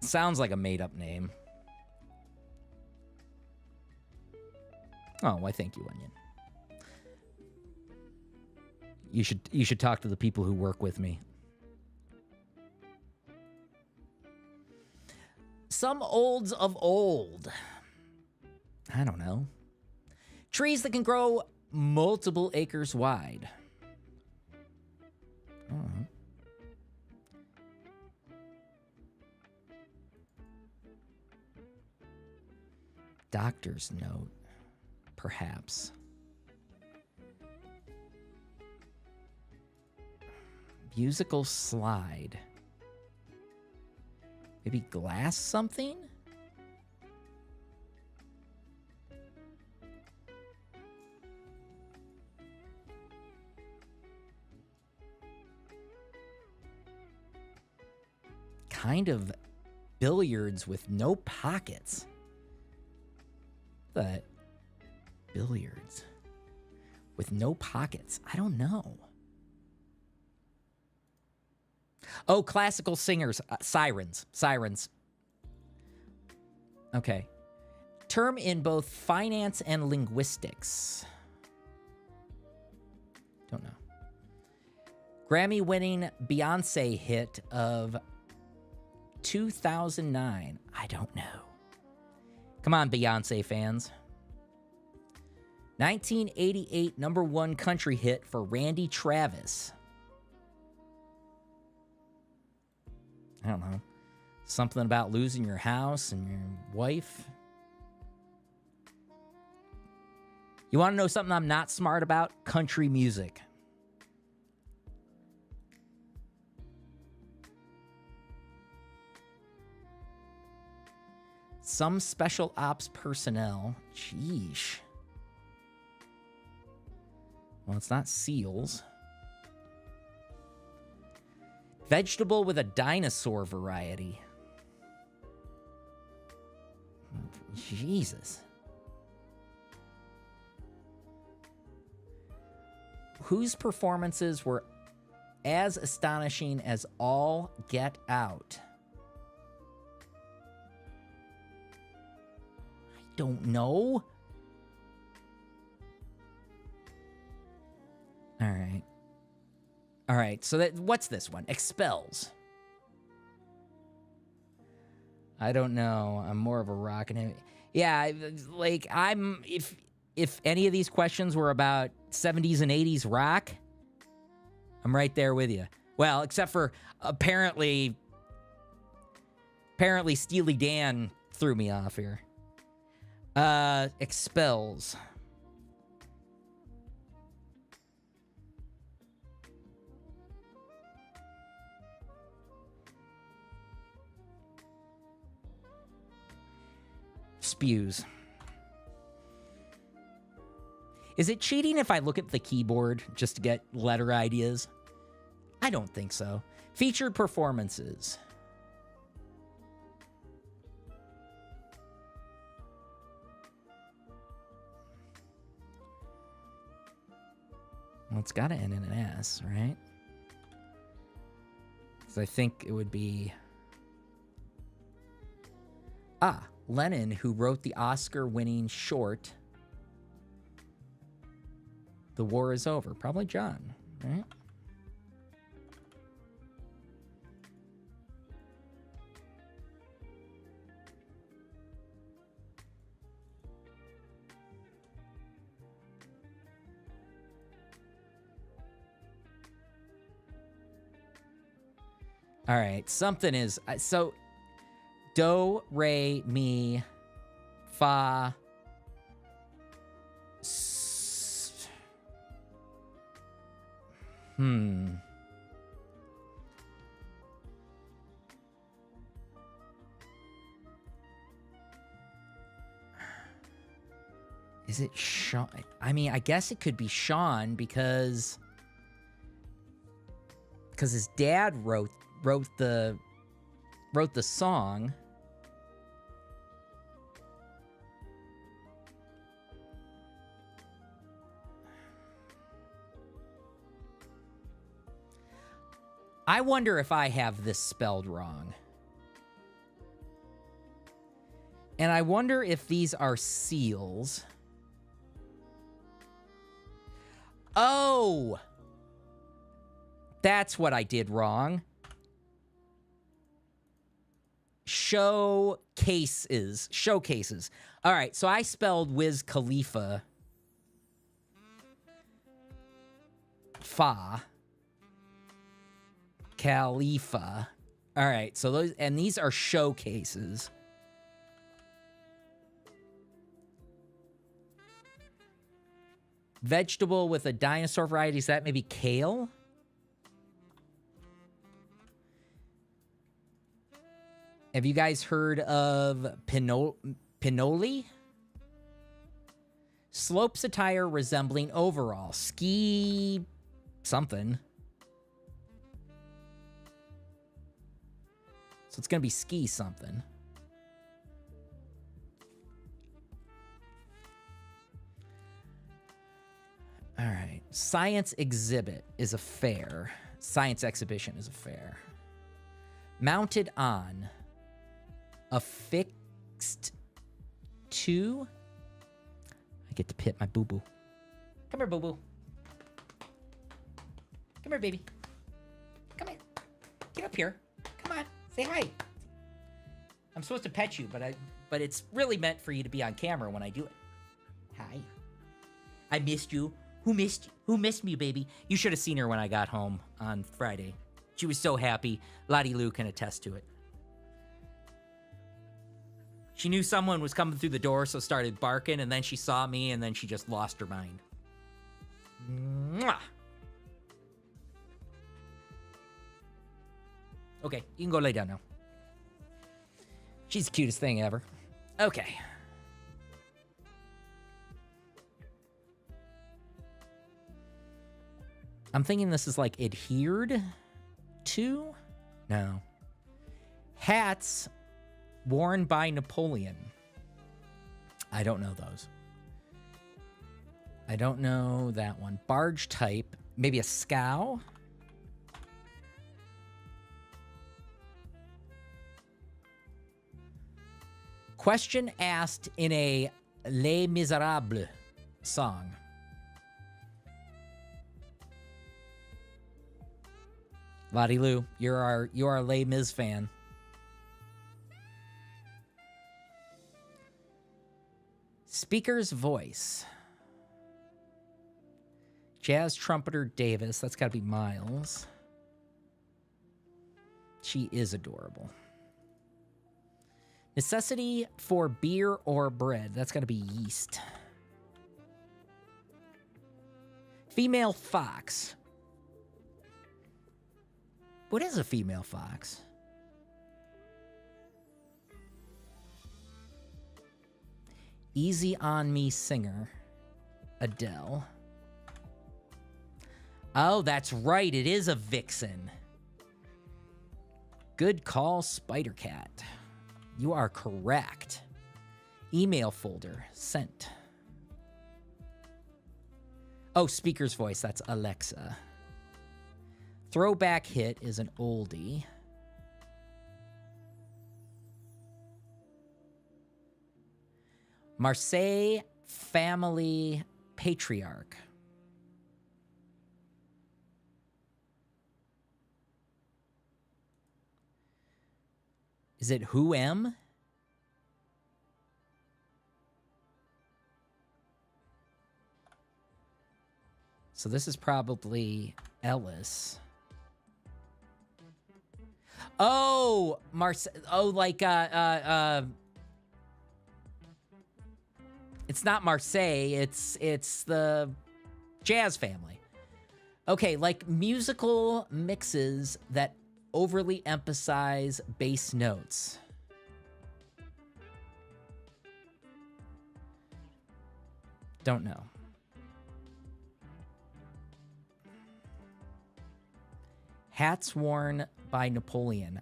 Sounds like a made-up name. Oh, why thank you, Onion. You should talk to the people who work with me. Some olds of old. I don't know. Trees that can grow multiple acres wide. Oh. Doctor's note, perhaps. Musical slide. Maybe glass something? Kind of billiards with no pockets. But billiards with no pockets. I don't know. Oh, classical singers. Sirens. Sirens. Okay. Term in both finance and linguistics. Don't know. Grammy-winning Beyonce hit of 2009. I don't know. Come on, Beyonce fans. 1988 #1 country hit for Randy Travis. I don't know. Something about losing your house and your wife. You want to know something I'm not smart about? Country music. Some special ops personnel. Sheesh. Well, it's not SEALs. Vegetable with a dinosaur variety. Jesus. Whose performances were as astonishing as All Get Out? don't know. All right. All right. So what's this one? Expels. I don't know. I'm more of a rock and heavy. Yeah, like if any of these questions were about 70s and 80s rock, I'm right there with you. Well, except for apparently Steely Dan threw me off here. Expels. Spews. Is it cheating if I look at the keyboard just to get letter ideas? I don't think so. Featured performances. Well, it's got to end in an S, right? So I think it would be... Lennon, who wrote the Oscar-winning short, The War Is Over. Probably John, right? All right, something is... So, do, re, mi, fa... Is it Sean? I mean, I guess it could be Sean because his dad wrote the song. I wonder if I have this spelled wrong. And I wonder if these are seals. Oh! That's what I did wrong. Showcases. Showcases. All right, so I spelled Wiz Khalifa. Fa. Khalifa. All right, so those, and these are showcases. Vegetable with a dinosaur variety, is that maybe kale? Have you guys heard of pinoli? Slopes attire resembling overall. Ski something. So it's going to be ski something. All right. Science exhibit is a fair. Science exhibition is a fair. Mounted on. Affixed to. I get to pit my boo-boo. Come here, boo-boo. Come here, baby. Come here. Get up here. Come on. Say hi. I'm supposed to pet you, but it's really meant for you to be on camera when I do it. Hi. I missed you. Who missed you? Who missed me, baby? You should have seen her when I got home on Friday. She was so happy. Lottie Lou can attest to it. She knew someone was coming through the door, so started barking, and then she saw me, and then she just lost her mind. Mwah! Okay, you can go lay down now. She's the cutest thing ever. Okay. I'm thinking this is like adhered to? No. Hats worn by Napoleon. I don't know those. I don't know that one. Barge type. Maybe a scow? Question asked in a Les Miserables song. Lottie Lou, you're our Les Mis fan. Speaker's voice. Jazz trumpeter Davis. That's got to be Miles. She is adorable. Necessity for beer or bread. That's got to be yeast. Female fox. What is a female fox? Easy on Me singer. Adele. Oh, that's right. It is a vixen. Good call, Spider Cat. You are correct. Email folder. Sent. Oh, speaker's voice. That's Alexa. Throwback hit is an oldie. Marseille family patriarch. Is it Who Am? So this is probably Ellis. Oh, like it's not Marseille, it's the Jazz family. Okay, like musical mixes that overly emphasize bass notes. Don't know. Hats worn by Napoleon.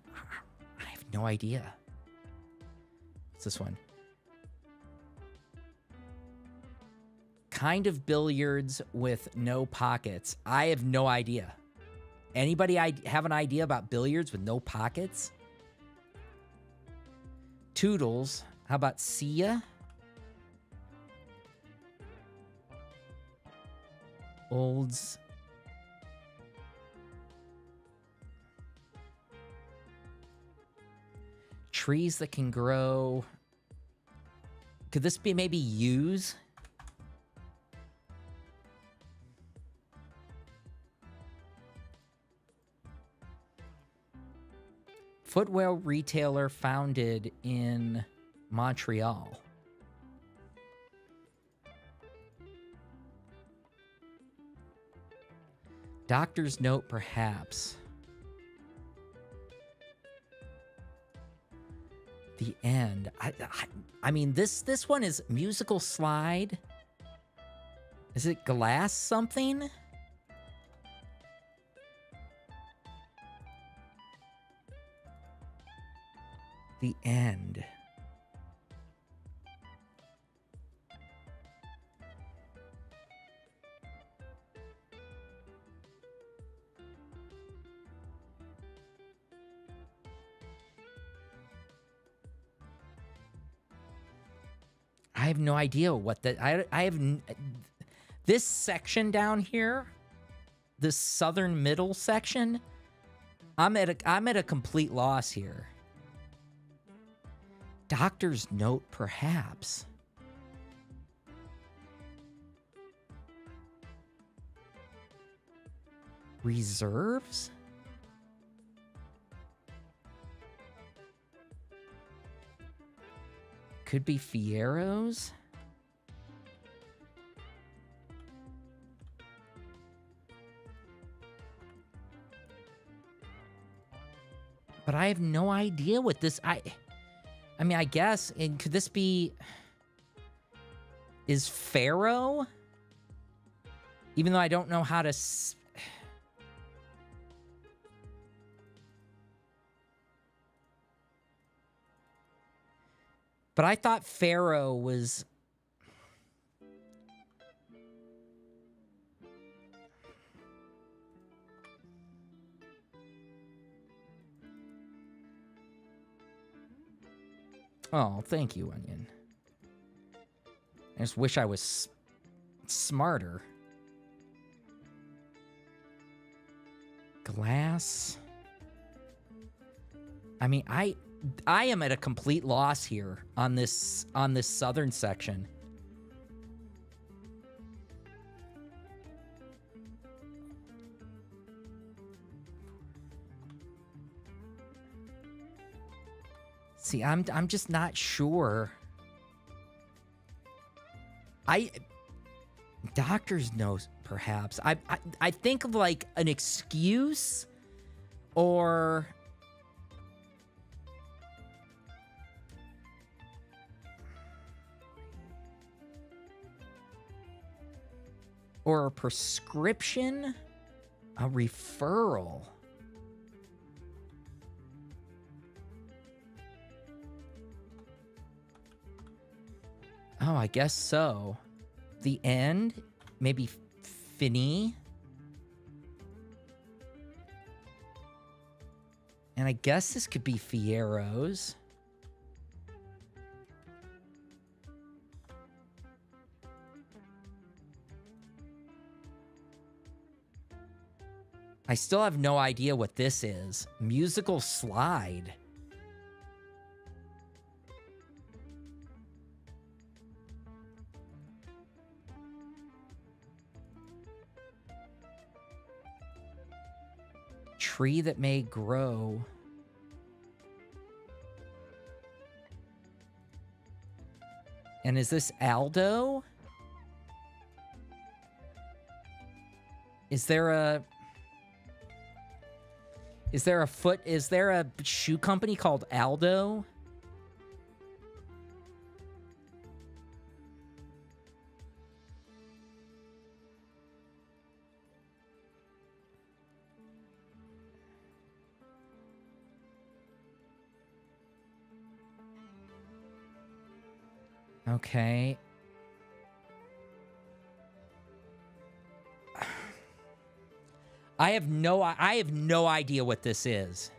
I have no idea. What's this one? Kind of billiards with no pockets. I have no idea. Anybody have an idea about billiards with no pockets? Toodles. How about see ya? Olds. Trees that can grow. Could this be maybe yews? Footwear retailer founded in Montreal. Doctor's note, perhaps. The end. I mean, this one is musical slide. Is it glass something? The end. I have no idea what that. I have this section down here, this southern middle section. I'm at a complete loss here. Doctor's note, perhaps. Reserves? Could be Fieros. But I have no idea what this... I mean, I guess... And could this be... Is Pharaoh? Even though I don't know how to... But I thought Pharaoh was... Oh, thank you, Onion. I just wish I was smarter. Glass. I mean, I am at a complete loss here on this southern section. See, I'm just not sure. Doctor's note, perhaps. I think of like an excuse or a prescription, a referral. Oh, I guess so. The end? Maybe Finny? And I guess this could be Fiero's. I still have no idea what this is. Musical slide. Tree that may grow. And is this Aldo? Is there a shoe company called Aldo? Okay. I have no idea what this is.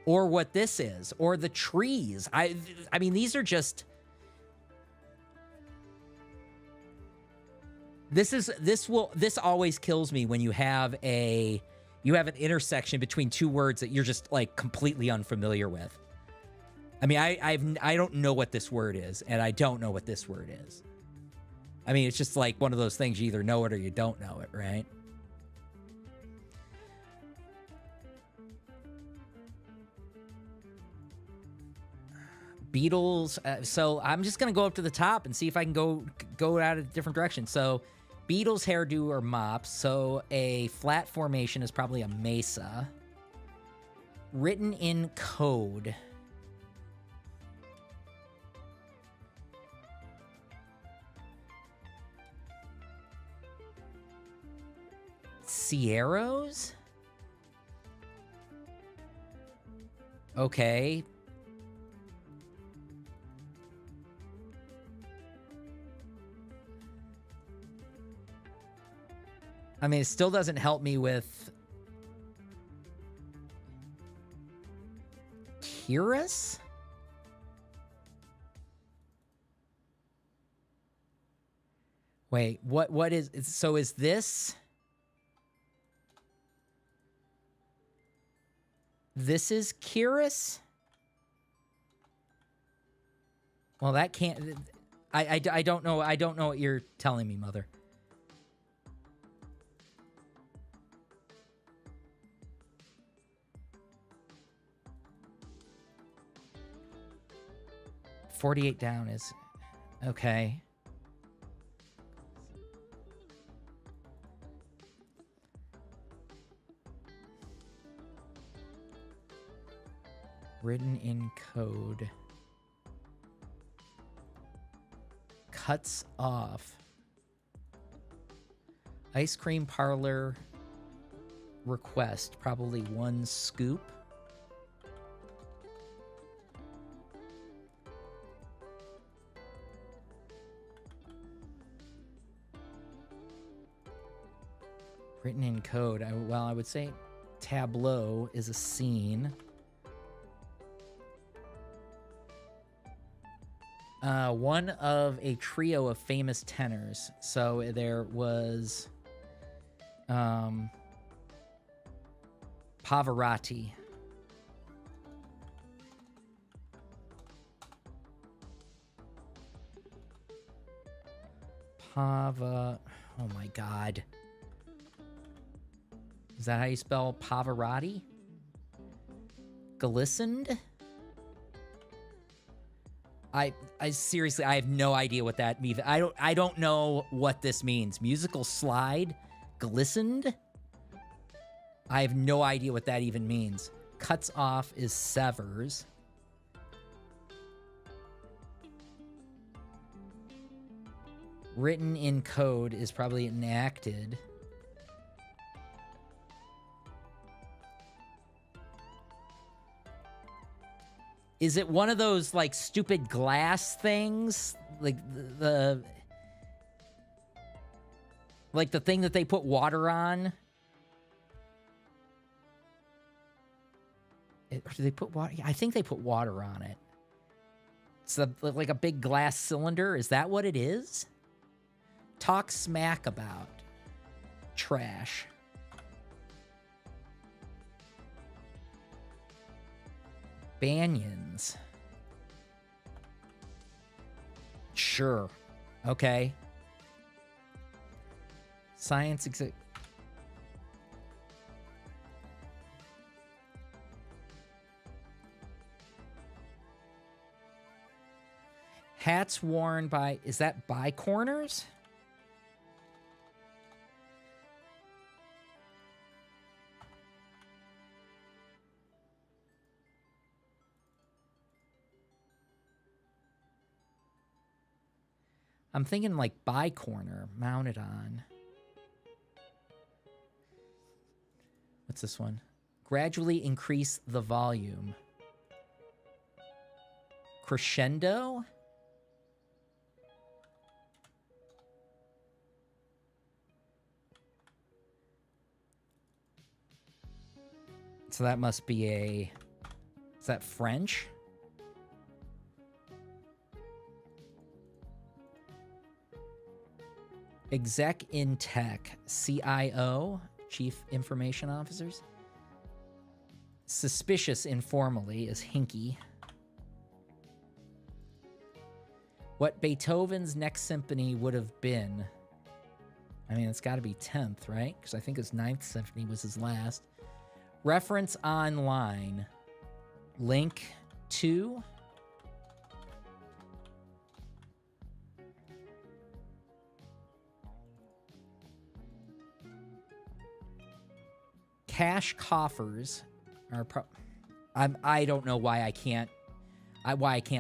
Or what this is, or the trees. I mean, these are just. This always kills me when you have an intersection between two words that you're just like completely unfamiliar with. I mean, I don't know what this word is, and I don't know what this word is. I mean, it's just like one of those things, you either know it or you don't know it, right? Beetles. So I'm just going to go up to the top and see if I can go out a different direction. So Beetles, hairdo, or mops. So a flat formation is probably a mesa. Written in code. Sierros? Okay. I mean, it still doesn't help me with Kirus? Wait, what is, so is this? This is Kirus? Well, that can't, I don't know. I don't know what you're telling me, Mother. $48 down is okay. Written in code. Cuts off. Ice cream parlor request. Probably 1 scoop. Written in code. I would say tableau is a scene. One of a trio of famous tenors. So there was Pavarotti. Oh my God. Is that how you spell Pavarotti? Glistened? I seriously, I have no idea what that means. I don't know what this means. Musical slide? Glistened? I have no idea what that even means. Cuts off is severs. Written in code is probably enacted. Is it one of those, like, stupid glass things? Like, like the thing that they put water on? Do they put water? I think they put water on it. It's like a big glass cylinder. Is that what it is? Talk smack about. Trash. Banyans. Sure. Okay. Science hats worn by... Is that bicorners? I'm thinking like bicorner mounted on. What's this one? Gradually increase the volume. Crescendo? So that must be a... Is that French? Exec in Tech, CIO, Chief Information Officers. Suspicious informally is Hinky. What Beethoven's next symphony would have been. I mean, it's got to be 10th, right? Because I think his 9th symphony was his last. Reference online. Link to... Cash coffers are I don't know why I can't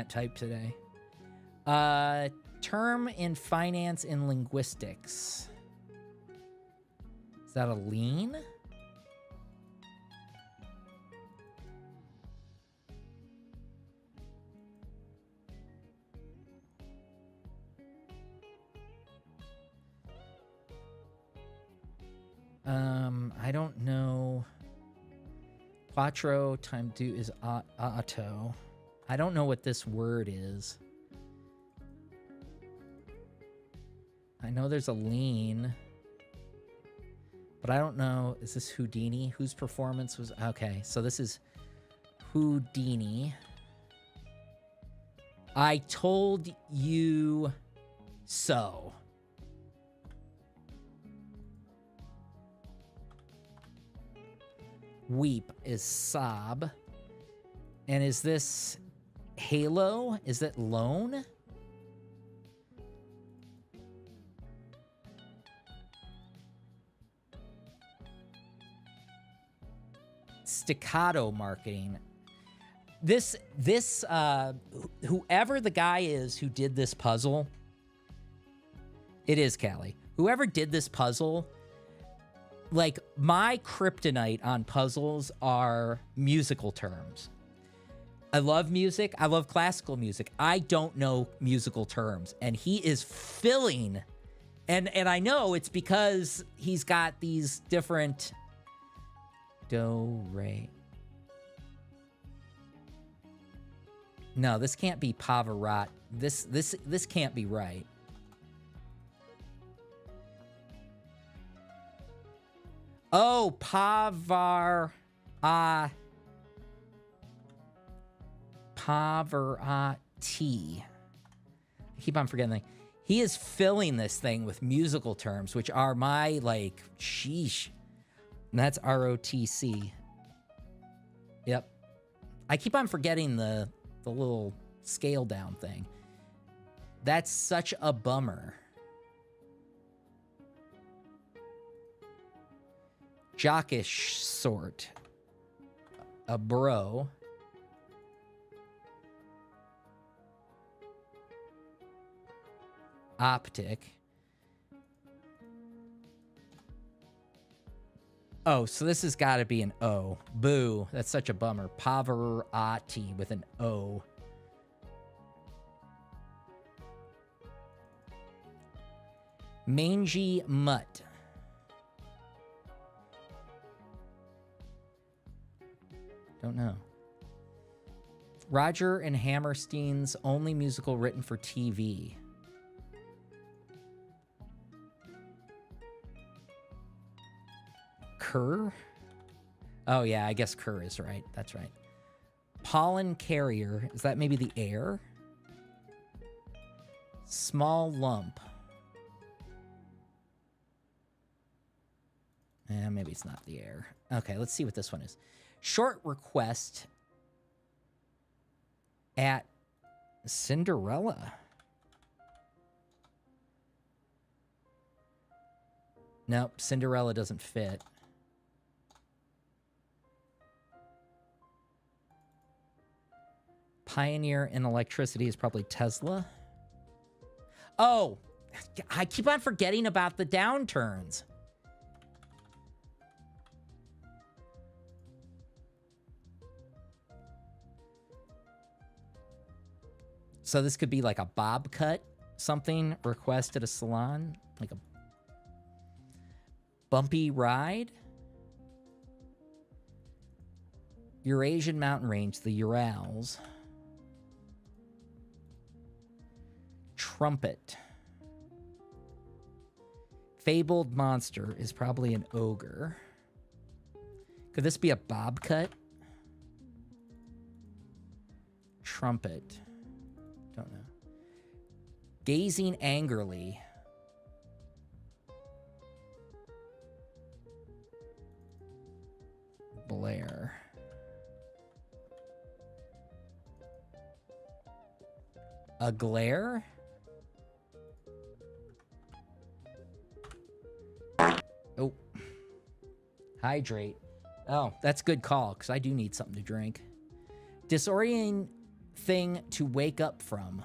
type today. Term in finance and linguistics. Is that a lien? I don't know. Quattro time due is auto. I don't know what this word is. I know there's a lien, but I don't know. Is this Houdini? Whose performance was... Okay, so this is Houdini. I told you so. Weep is sob. And is this Halo? Is that loan? Staccato marketing. Whoever the guy is who did this puzzle, it is Callie. Whoever did this puzzle, like, my kryptonite on puzzles are musical terms. I love music. I love classical music. I don't know musical terms. And he is filling. And I know it's because he's got these different... Do, re. No, this can't be Pavarotti. This can't be right. Oh, Pavarotti. I keep on forgetting. He is filling this thing with musical terms, which are my, like, sheesh. And that's ROTC. Yep. I keep on forgetting the little scale down thing. That's such a bummer. Jockish sort. A bro. Optic. Oh, so this has got to be an O. Boo. That's such a bummer. Pavarotti with an O. Mangy mutt. Don't know. Roger and Hammerstein's only musical written for TV. Kerr? Oh, yeah, I guess Kerr is right. That's right. Pollen carrier. Is that maybe the air? Small lump. Maybe it's not the air. Okay, let's see what this one is. Short request at Cinderella. Nope, Cinderella doesn't fit. Pioneer in electricity is probably Tesla. Oh, I keep on forgetting about the downturns. So this could be like a bob cut, something request at a salon, like a bumpy ride. Eurasian mountain range, the Urals. Trumpet. Fabled monster is probably an ogre. Could this be a bob cut? Trumpet. Don't know. Gazing angrily. Blair. A glare? Oh. Hydrate. Oh, that's a good call, because I do need something to drink. Disorienting thing to wake up from.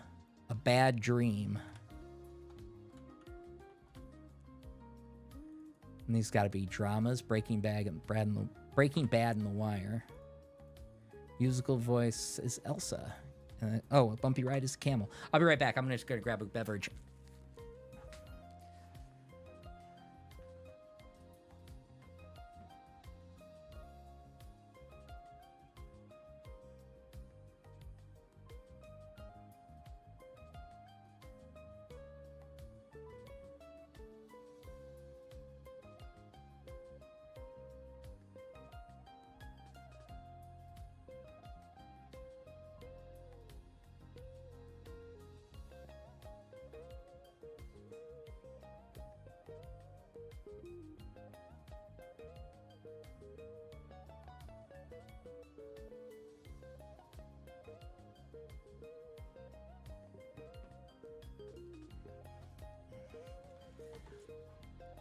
A bad dream. And these got to be dramas. Breaking Bad and The Wire. Musical voice is Elsa. Oh, a bumpy ride is a camel. I'll be right back. I'm just going to grab a beverage.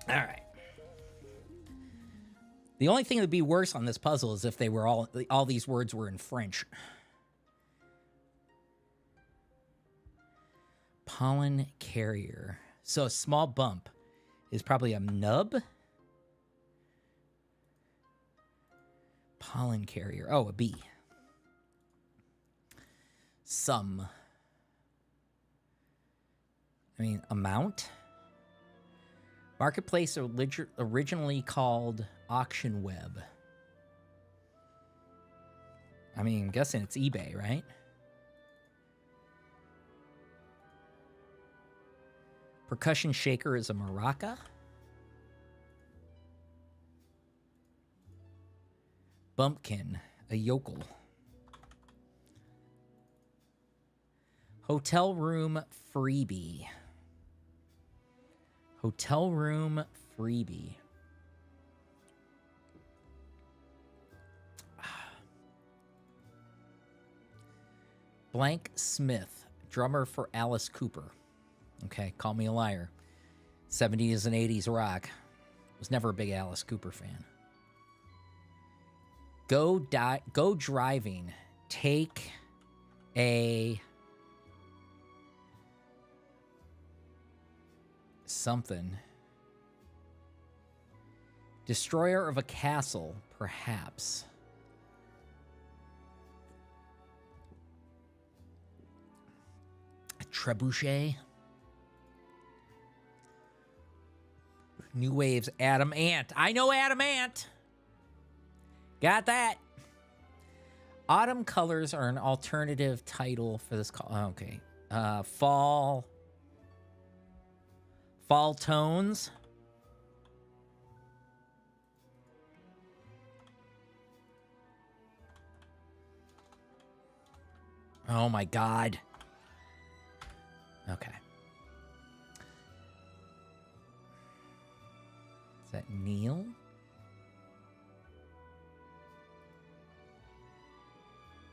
All right. The only thing that would be worse on this puzzle is if they were all these words were in French. Pollen carrier. So a small bump is probably a nub. Pollen carrier. Oh, a bee. Some. I mean, amount. Marketplace originally called Auction Web. I mean, I'm guessing it's eBay, right? Percussion shaker is a maraca. Bumpkin, a yokel. Hotel room freebie. Hotel room freebie. Blank Smith, drummer for Alice Cooper. Okay, call me a liar. 70s and 80s rock. Was never a big Alice Cooper fan. Go driving. Take a something. Destroyer of a castle, perhaps. A trebuchet. New Wave's Adam Ant. I know Adam Ant. Got that. Autumn Colors are an alternative title for this call. Okay. Fall Tones. Oh my God. Okay. Is that Neil?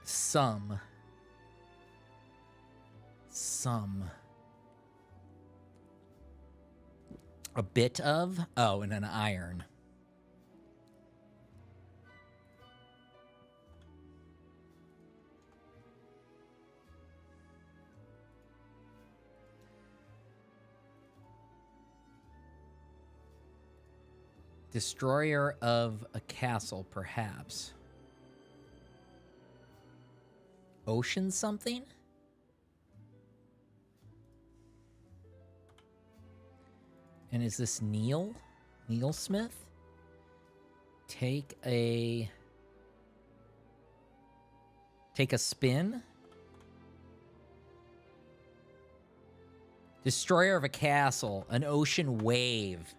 Some. A bit of? Oh, and an iron. Destroyer of a castle, perhaps. Ocean something? And is this Neil? Neil Smith? Take a spin? Destroyer of a castle, an ocean wave.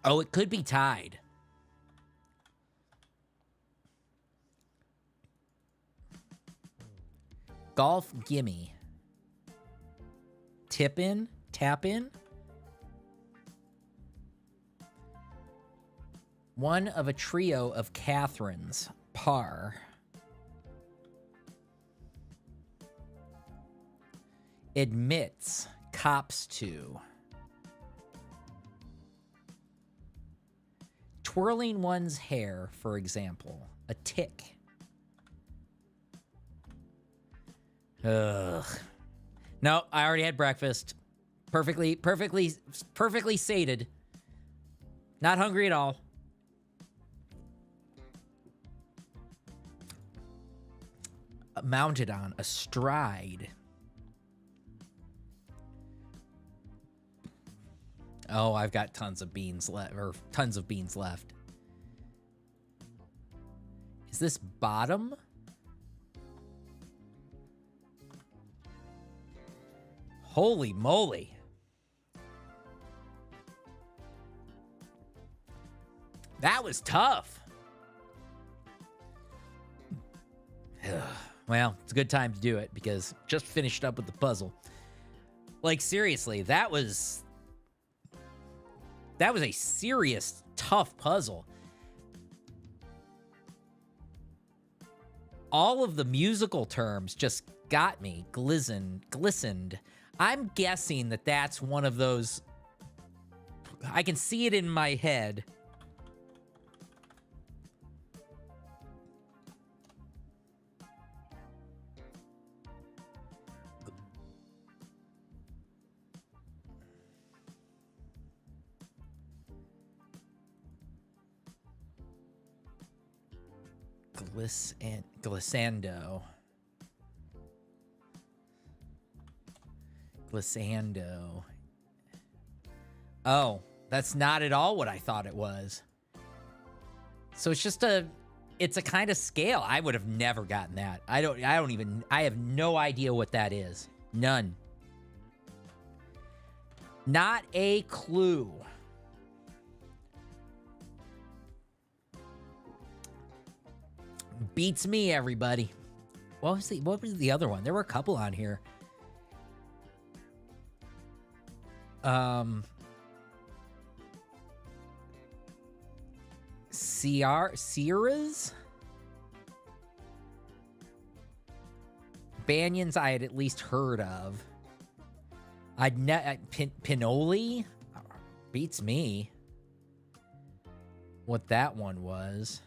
Oh, it could be tied. Golf gimme. Tap in. One of a trio of Catherines. Par. Admits. Cops to. Twirling one's hair, for example. A tick. Ugh. No, I already had breakfast. Perfectly sated. Not hungry at all. Mounted on, astride. Oh, I've got tons of beans left. Is this bottom? Holy moly. That was tough. Well, it's a good time to do it because just finished up with the puzzle. Like, seriously, that was a serious, tough puzzle. All of the musical terms just got me. Glistened. I'm guessing that that's one of those. I can see it in my head. Glissando. Oh, that's not at all what I thought it was. So it's just a It's a kind of scale. I would have never gotten that. I have no idea what that is. None. Not a clue. Beats me, everybody. What was the other one? There were a couple on here. Sierras? Banyans I had at least heard of. Pinoli? Beats me. What that one was.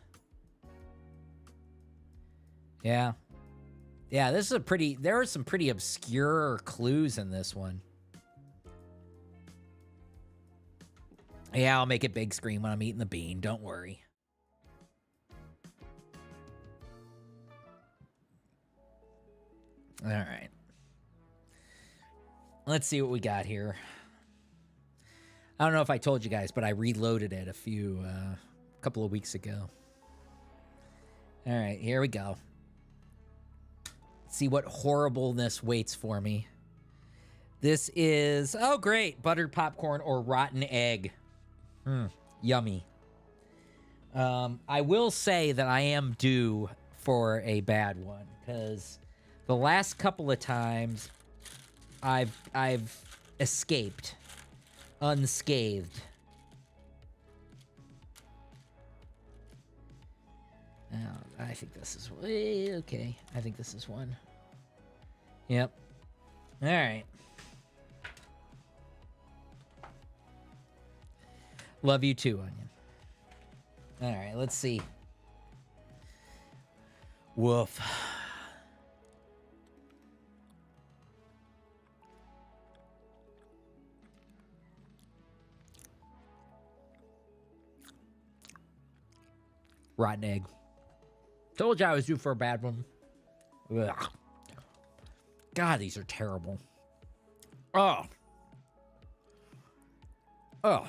Yeah. Yeah, this is there are some pretty obscure clues in this one. Yeah, I'll make it big screen when I'm eating the bean. Don't worry. All right. Let's see what we got here. I don't know if I told you guys, but I reloaded it a couple of weeks ago. All right, here we go. Let's see what horribleness waits for me. This is, oh great, buttered popcorn or rotten egg. Yummy. I will say that I am due for a bad one, because the last couple of times I've escaped unscathed. I think this is okay. I think this is one. Yep. All right. Love you too, Onion. All right, let's see. Woof. Rotten egg. Told you I was due for a bad one. Ugh. God, these are terrible. Oh. Oh.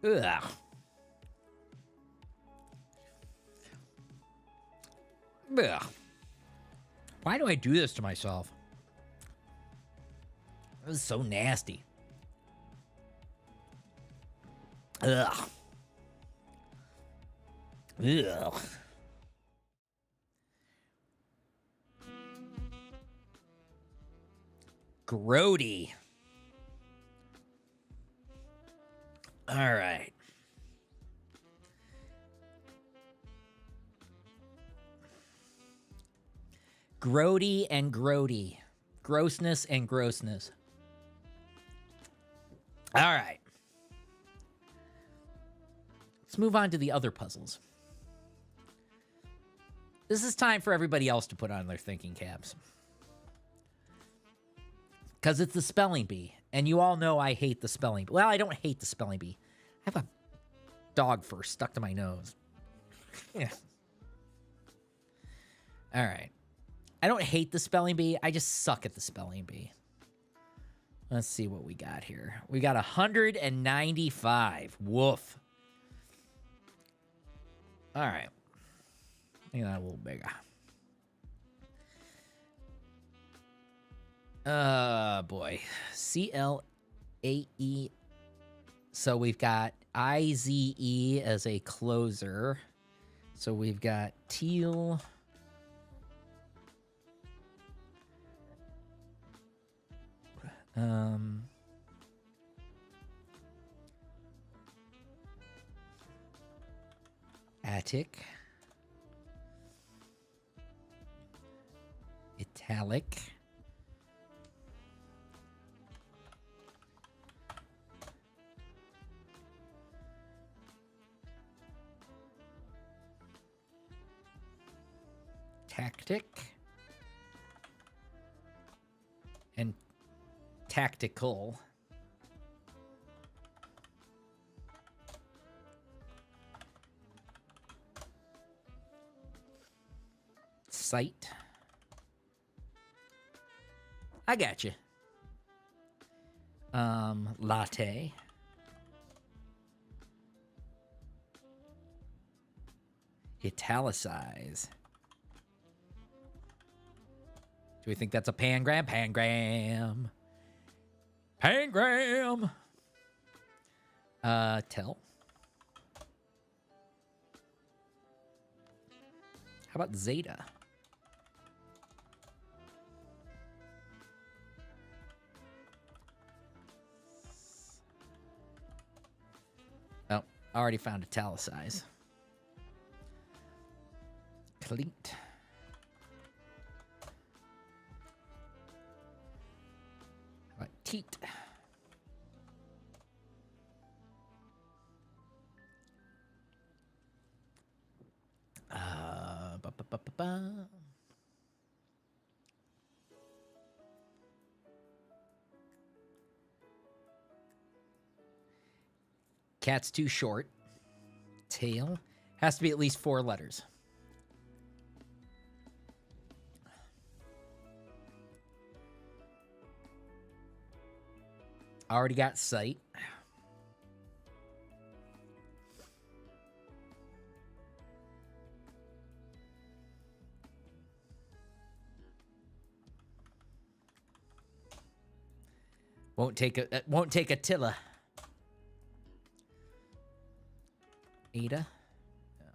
Ugh. Ugh. Why do I do this to myself? This is so nasty. Ugh. Ugh. Grody. All right. Grody and grody. Grossness and grossness. All right. Let's move on to the other puzzles. This is time for everybody else to put on their thinking caps. Because it's the spelling bee. And you all know I hate the spelling bee. Well, I don't hate the spelling bee. I have a dog fur stuck to my nose. Yeah. All right. I don't hate the spelling bee. I just suck at the spelling bee. Let's see what we got here. We got 195. Woof. All right. Make that a little bigger. Boy. CLAE. So we've got IZE as a closer. So we've got teal. Attic. Italic. Tactic. And tactical. Sight. I got you. Latte. Italicize. Do we think that's a pangram? Pangram. Pangram. Tell. How about Zeta? Oh, I already found italicize. Cleat. How about teat? Ba. Cat's too short. Tail has to be at least 4 letters. Already got sight. Won't take Attila. Ada. Yeah.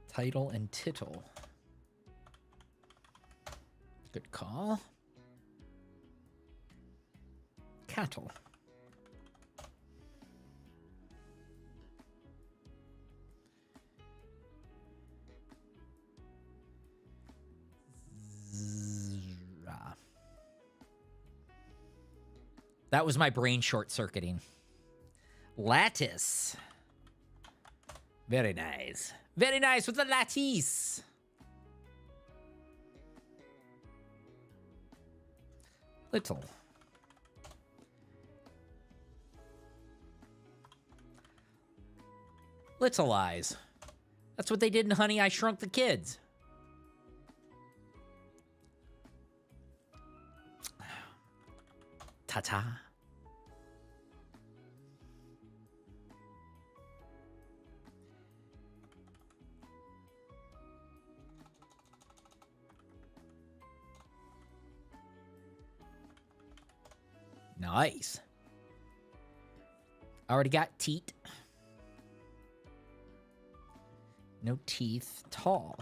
Title and tittle. Good call. Cattle. That was my brain short-circuiting. Lattice. Very nice. Very nice with the lattice. Little. Little eyes. That's what they did in Honey, I Shrunk the Kids. Ta-ta. Nice. Already got teat. No teeth. Tall.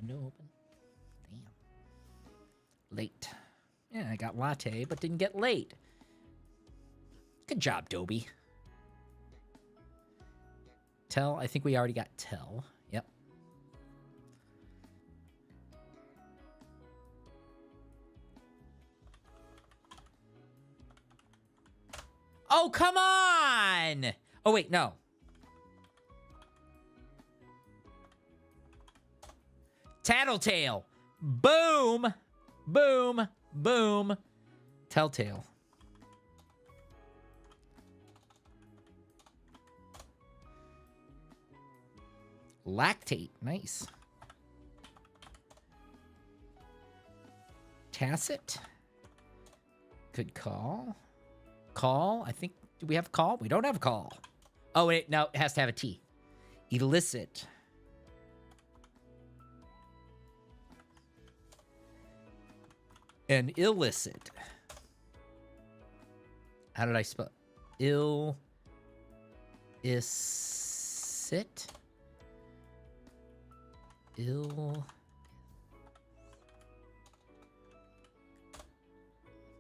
Window open. Damn. Late. Yeah, I got latte, but didn't get late. Good job, Dobie. Tell. I think we already got tell. Yep. Oh, come on! Oh, wait, no. Tattletale. Boom. Boom. Boom. Telltale. Lactate. Nice. Tacit. Good call. Call. I think. Do we have call? We don't have call. Oh, wait. No, it has to have a T. Illicit. And illicit. How did I spell? Illicit.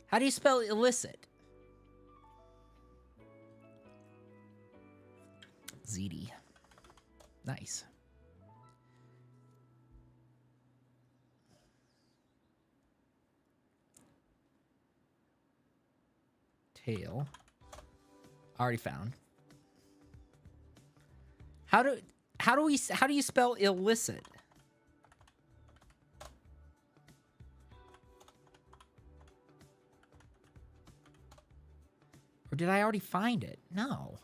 How do you spell illicit? ZD. Nice. Tail. Already found. How do you spell illicit? Or did I already find it? No.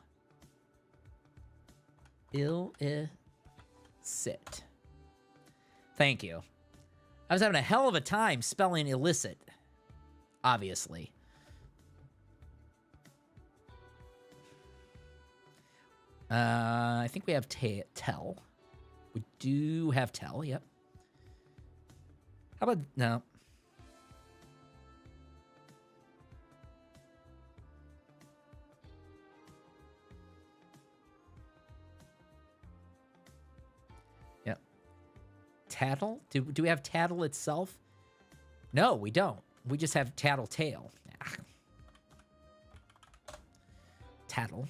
Illicit. Thank you. I was having a hell of a time spelling illicit, obviously. I think we have tell. We do have tell, yep. How about, no. Yep. Tattle? Do we have tattle itself? No, we don't. We just have tattletale. Tattle.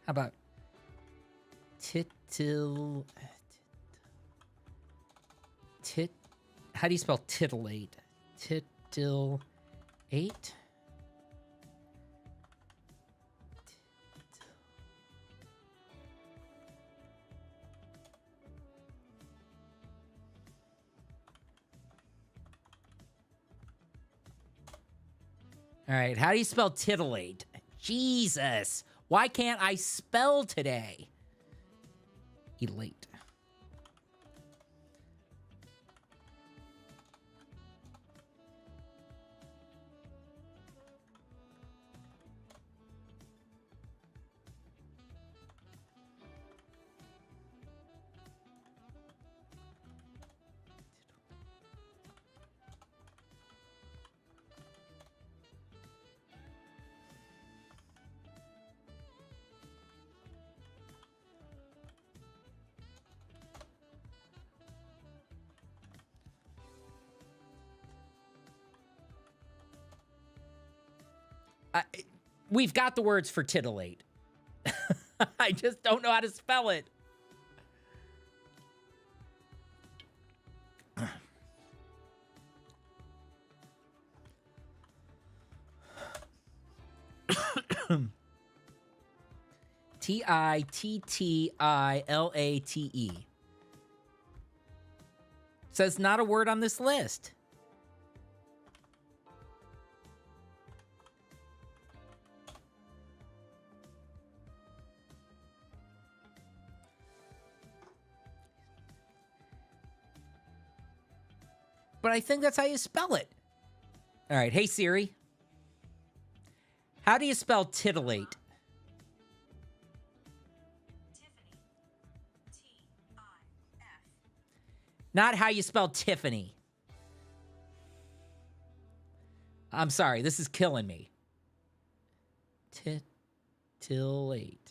How about tittle? How do you spell titillate? Titillate? All right, how do you spell titillate? Jesus. Why can't I spell today? Elate. We've got the words for titillate. I just don't know how to spell it. Tittilate. Says not a word on this list. But I think that's how you spell it. All right. Hey, Siri. How do you spell titillate? Tiffany. T-I-F. Not how you spell Tiffany. I'm sorry. This is killing me. Titillate.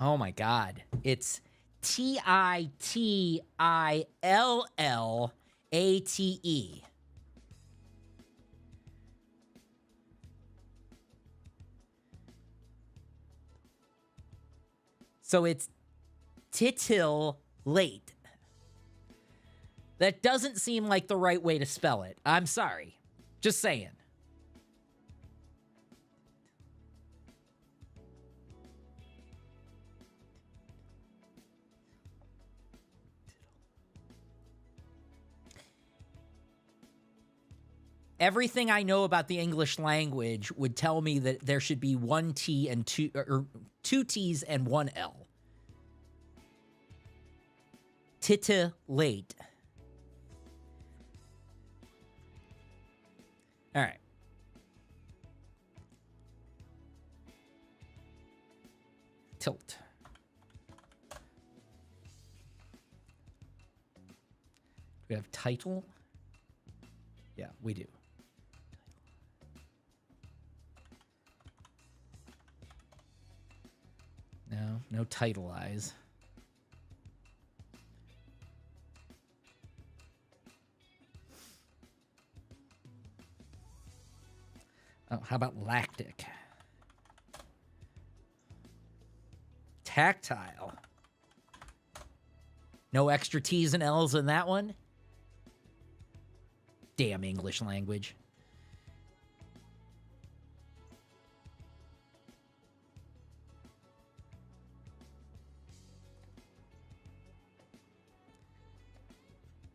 Oh my God. It's Titillate. So it's titillate. That doesn't seem like the right way to spell it. I'm sorry. Just saying. Everything I know about the English language would tell me that there should be one T and two T's and one L. Titillate. All right. Tilt. Do we have title? Yeah, we do. No title eyes. Oh, how about lactic? Tactile. No extra T's and L's in that one? Damn English language.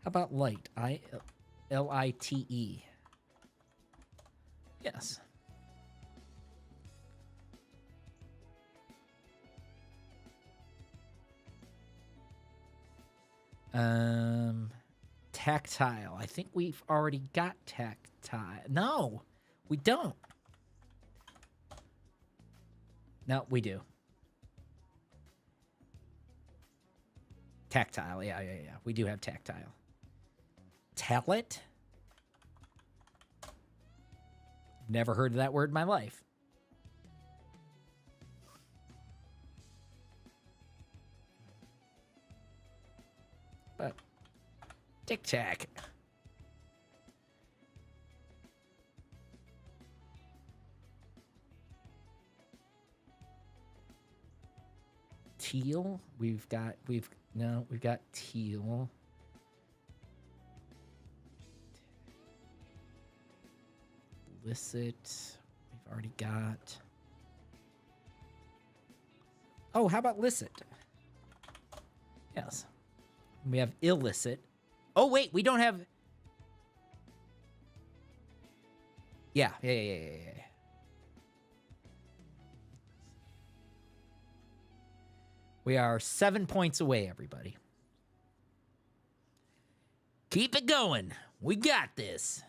How about light? I-L-I-T-E. Yes. Tactile. I think we've already got tactile. No, we don't. No, we do. Tactile. Yeah. We do have tactile. Talent? Never heard of that word in my life. But tic-tac. Teal? We've got teal. Licit. We've already got. Oh, how about licit? Yes. We have illicit. Oh, wait, we don't have. Yeah. We are 7 points away, everybody. Keep it going. We got this.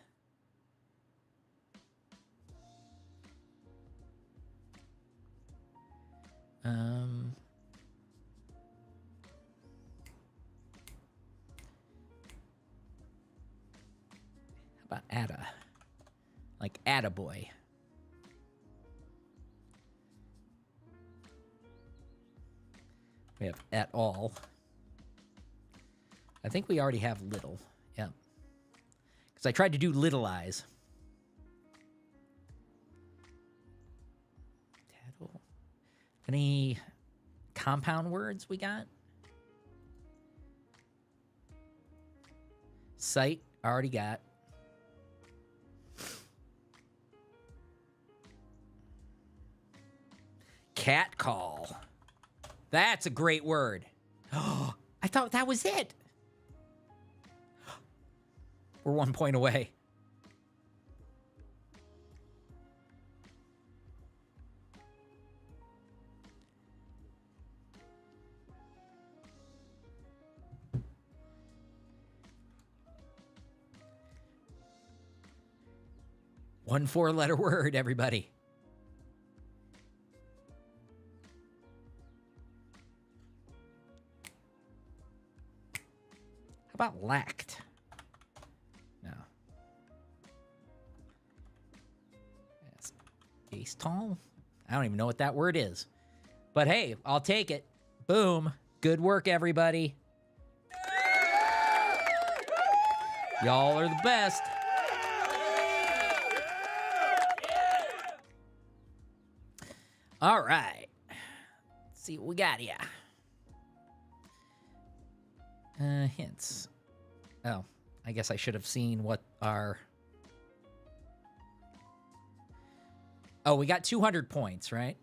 How about Ada? Like Attaboy. We have at all. I think we already have little. Yeah. Because I tried to do little eyes. Tattle. Any compound words we got? Sight, already got. Cat call. That's a great word. Oh, I thought that was it. We're 1 point away. One 4-letter word, everybody. How about lacked? No. Yes. Ace tall? I don't even know what that word is. But hey, I'll take it. Boom. Good work, everybody. Y'all are the best. All right. Let's see what we got here. Hints. Oh, I guess I should have seen what our... Oh, we got 200 points, right?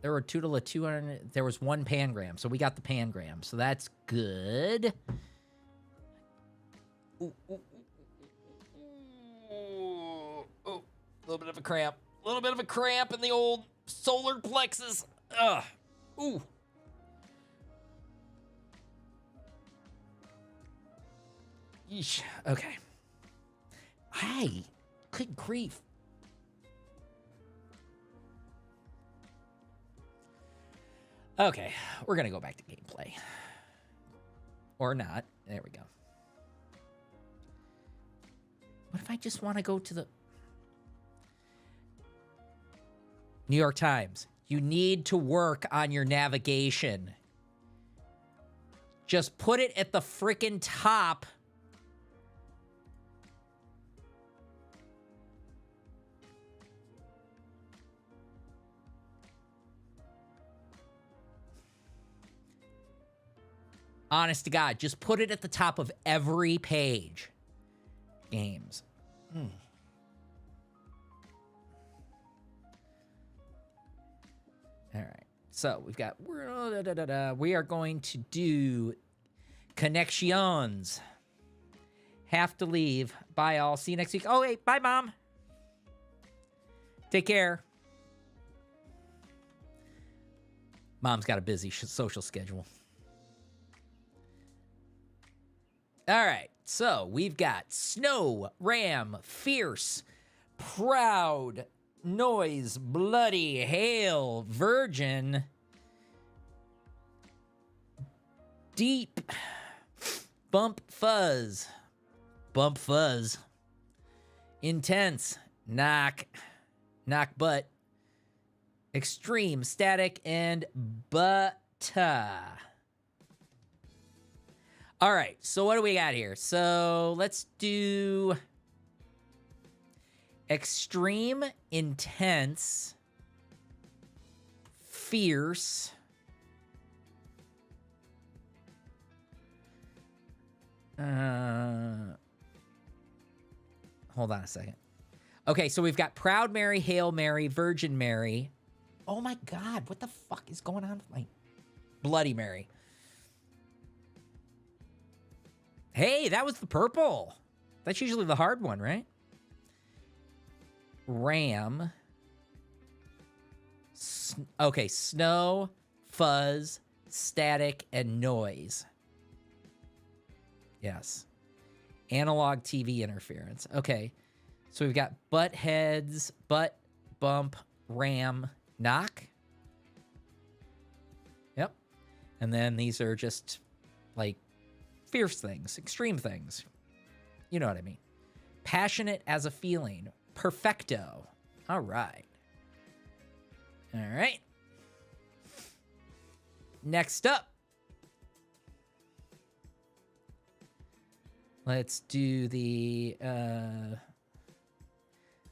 There were 200. There was one pangram, so we got the pangram. So that's good. Ooh, a little bit of a cramp. A little bit of a cramp in the old solar plexus. Ugh. Ooh. Yeesh. Okay. Hey, good grief. Okay, we're gonna go back to gameplay. Or not. There we go. What if I just want to go to the... New York Times, you need to work on your navigation. Just put it at the frickin' top. Honest to God, just put it at the top of every page. Games. All right. So we've got... We are going to do connections. Have to leave. Bye, all. See you next week. Oh, wait. Bye, Mom. Take care. Mom's got a busy social schedule. All right. So we've got Snow, Ram, Fierce, Proud, Noise, Bloody, Hail, Virgin, Deep, Bump Fuzz, Intense, Knock Butt, Extreme, Static, and Butta. All right, so what do we got here? So let's do Extreme, Intense, Fierce, hold on a second. Okay, so we've got Proud Mary, Hail Mary, Virgin Mary. Oh my God, what the fuck is going on with my Bloody Mary? Hey, that was the purple. That's usually the hard one, right? Ram. Okay, Snow, Fuzz, Static, and Noise. Yes. Analog TV interference. Okay. So we've got butt heads, butt, bump, ram, knock. Yep. And then these are just like fierce things, extreme things. You know what I mean. Passionate as a feeling. Perfecto. All right. All right. Next up. Let's do the,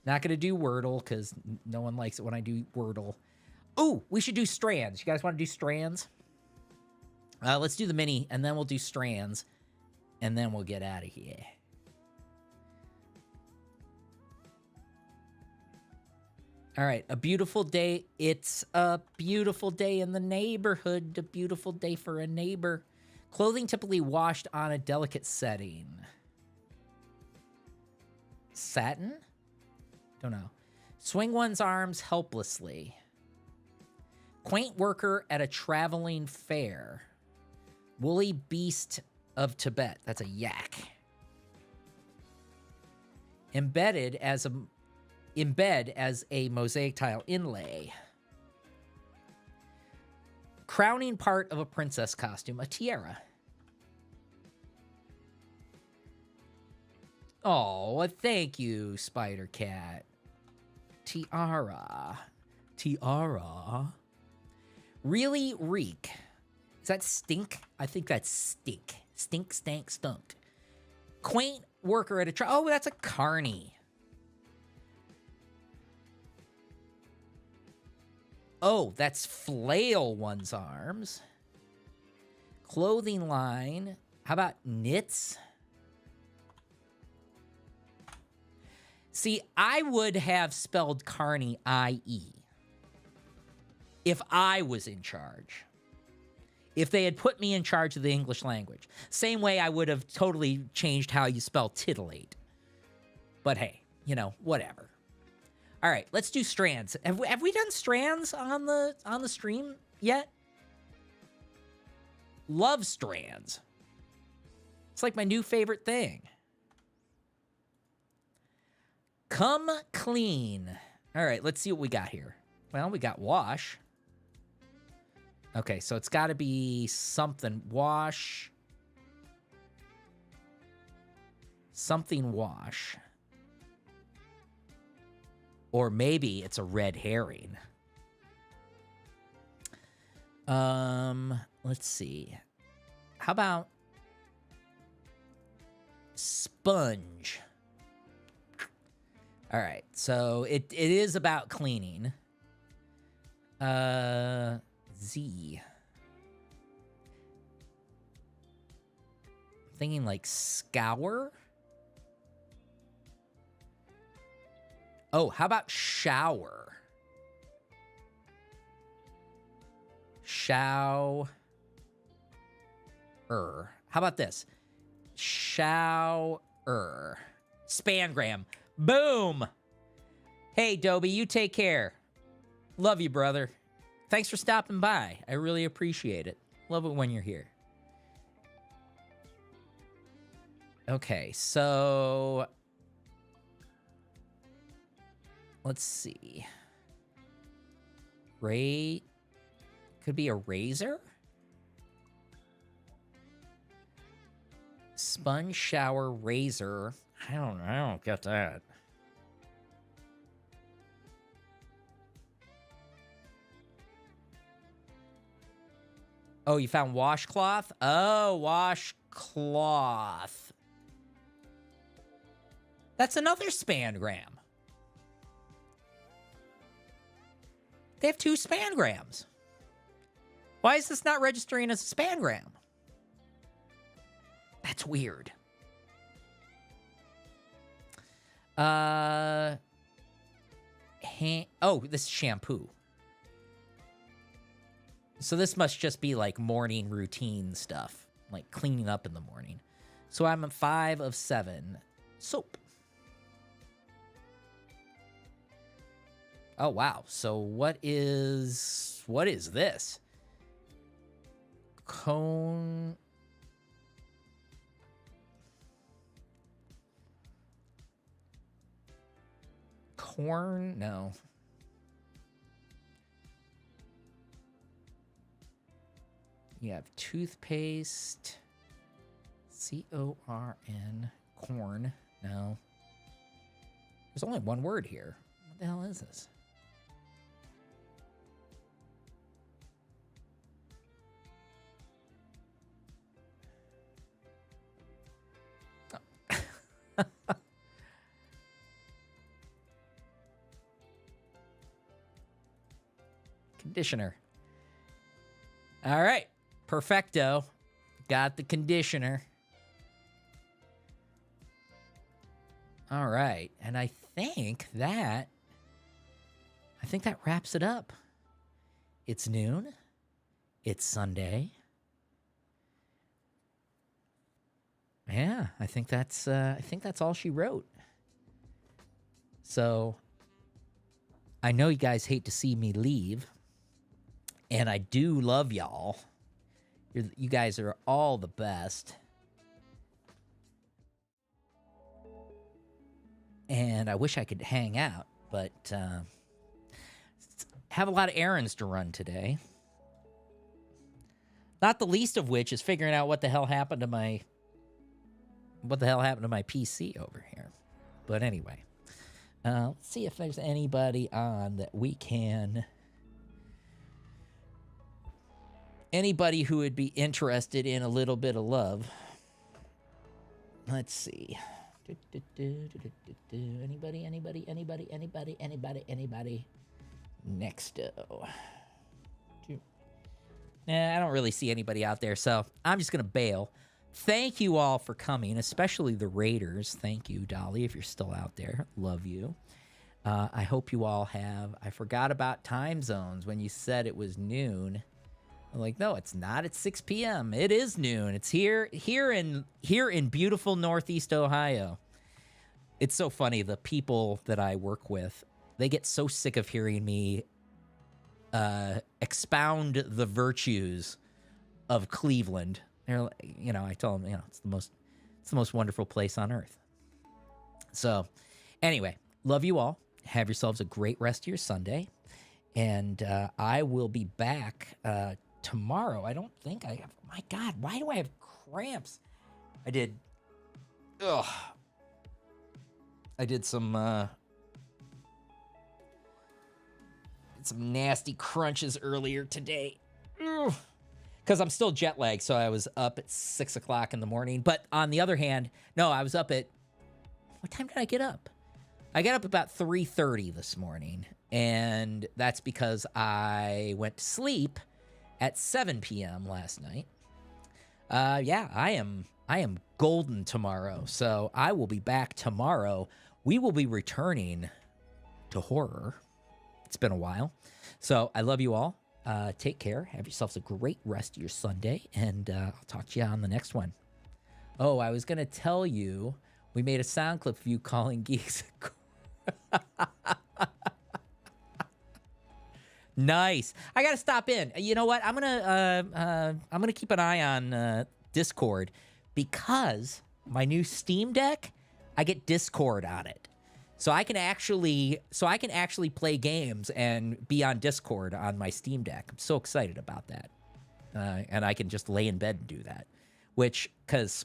not going to do Wordle because no one likes it when I do Wordle. Ooh, we should do strands. You guys want to do strands? Let's do the mini, and then we'll do strands, and then we'll get out of here. All right, a beautiful day. It's a beautiful day in the neighborhood. A beautiful day for a neighbor. Clothing typically washed on a delicate setting. Satin? Don't know. Swing one's arms helplessly. Quaint worker at a traveling fair. Woolly beast of Tibet. That's a yak. Embed as a mosaic tile inlay. Crowning part of a princess costume. A tiara. Oh, thank you, Spider Cat. Tiara. Really reek. Is that stink? I think that's stink. Stink, stank, stunk. Quaint worker at a oh, that's a carny. Oh, that's flail one's arms. Clothing line. How about knits? See, I would have spelled carny I-E if I was in charge. If they had put me in charge of the English language. Same way I would have totally changed how you spell titillate. But hey, you know, whatever. All right, let's do strands. Have we done strands on the stream yet? Love strands. It's like my new favorite thing. Come clean. All right, let's see what we got here. Well, we got wash. Okay, so it's got to be something. Wash. Something wash. Or maybe it's a red herring. Let's see. How about sponge? All right, so it is about cleaning. Z. I'm thinking like scour. Oh, how about shower? Shower. How about this? Shower. Spangram. Boom. Hey, Dobie, you take care. Love you, brother. Thanks for stopping by. I really appreciate it. Love it when you're here. Okay, so let's see. Ray could be a razor. Sponge shower razor. I don't get that. Oh, you found washcloth? Oh, washcloth. That's another spangram. They have 2 spangrams. Why is this not registering as a spangram? That's weird. Oh, this is shampoo. So this must just be like morning routine stuff, like cleaning up in the morning. So I'm at 5 of 7. Soap. Oh, wow. So what is this? Corn. No. You have toothpaste. C-O-R-N. Corn. No. There's only one word here. What the hell is this? Oh. Conditioner. All right. Perfecto. Got the conditioner. All right. And I think that wraps it up. It's noon. It's Sunday. Yeah, I think that's all she wrote. So I know you guys hate to see me leave, and I do love y'all. You guys are all the best. And I wish I could hang out, but have a lot of errands to run today. Not the least of which is figuring out what the hell happened to my PC over here. But anyway, let's see if there's anybody on that we can. Anybody who would be interested in a little bit of love. Let's see. Anybody? Nexto. Nah, I don't really see anybody out there, so I'm just going to bail. Thank you all for coming, especially the Raiders. Thank you, Dolly, if you're still out there. Love you. I hope you all have... I forgot about time zones when you said it was noon. I'm like, no, it's not. It's 6 p.m. It is noon. It's here in beautiful Northeast Ohio. It's so funny. The people that I work with, they get so sick of hearing me expound the virtues of Cleveland. They're like, I tell them, it's the most wonderful place on earth. So, anyway, love you all. Have yourselves a great rest of your Sunday, and I will be back tomorrow. I don't think I have. My God, why do I have cramps? I did some nasty crunches earlier today. Because I'm still jet lagged, so I was up at 6 o'clock in the morning. But on the other hand, no, I was up at... What time did I get up? I got up about 3:30 this morning, and that's because I went to sleep at 7 p.m. last night. Yeah, I am golden tomorrow, so I will be back tomorrow. We will be returning to horror. It's been a while. So I love you all. Take care. Have yourselves a great rest of your Sunday, and I'll talk to you on the next one. Oh, I was going to tell you We made a sound clip of you calling geeks. Nice. I gotta stop in. You know what? I'm gonna keep an eye on Discord because my new Steam Deck, I get Discord on it, so I can actually play games and be on Discord on my Steam Deck. I'm so excited about that, and I can just lay in bed and do that. Which, because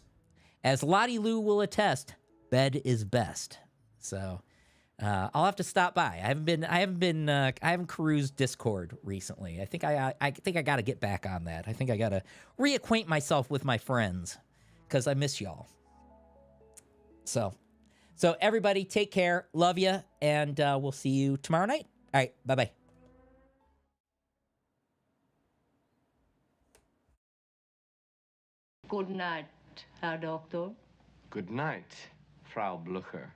as Lottie Lou will attest, bed is best. So. I'll have to stop by. I haven't cruised Discord recently. I think I got to get back on that. I think I got to reacquaint myself with my friends because I miss y'all. So everybody, take care. Love you, and we'll see you tomorrow night. All right, bye-bye. Good night, Herr Doctor. Good night, Frau Blucher.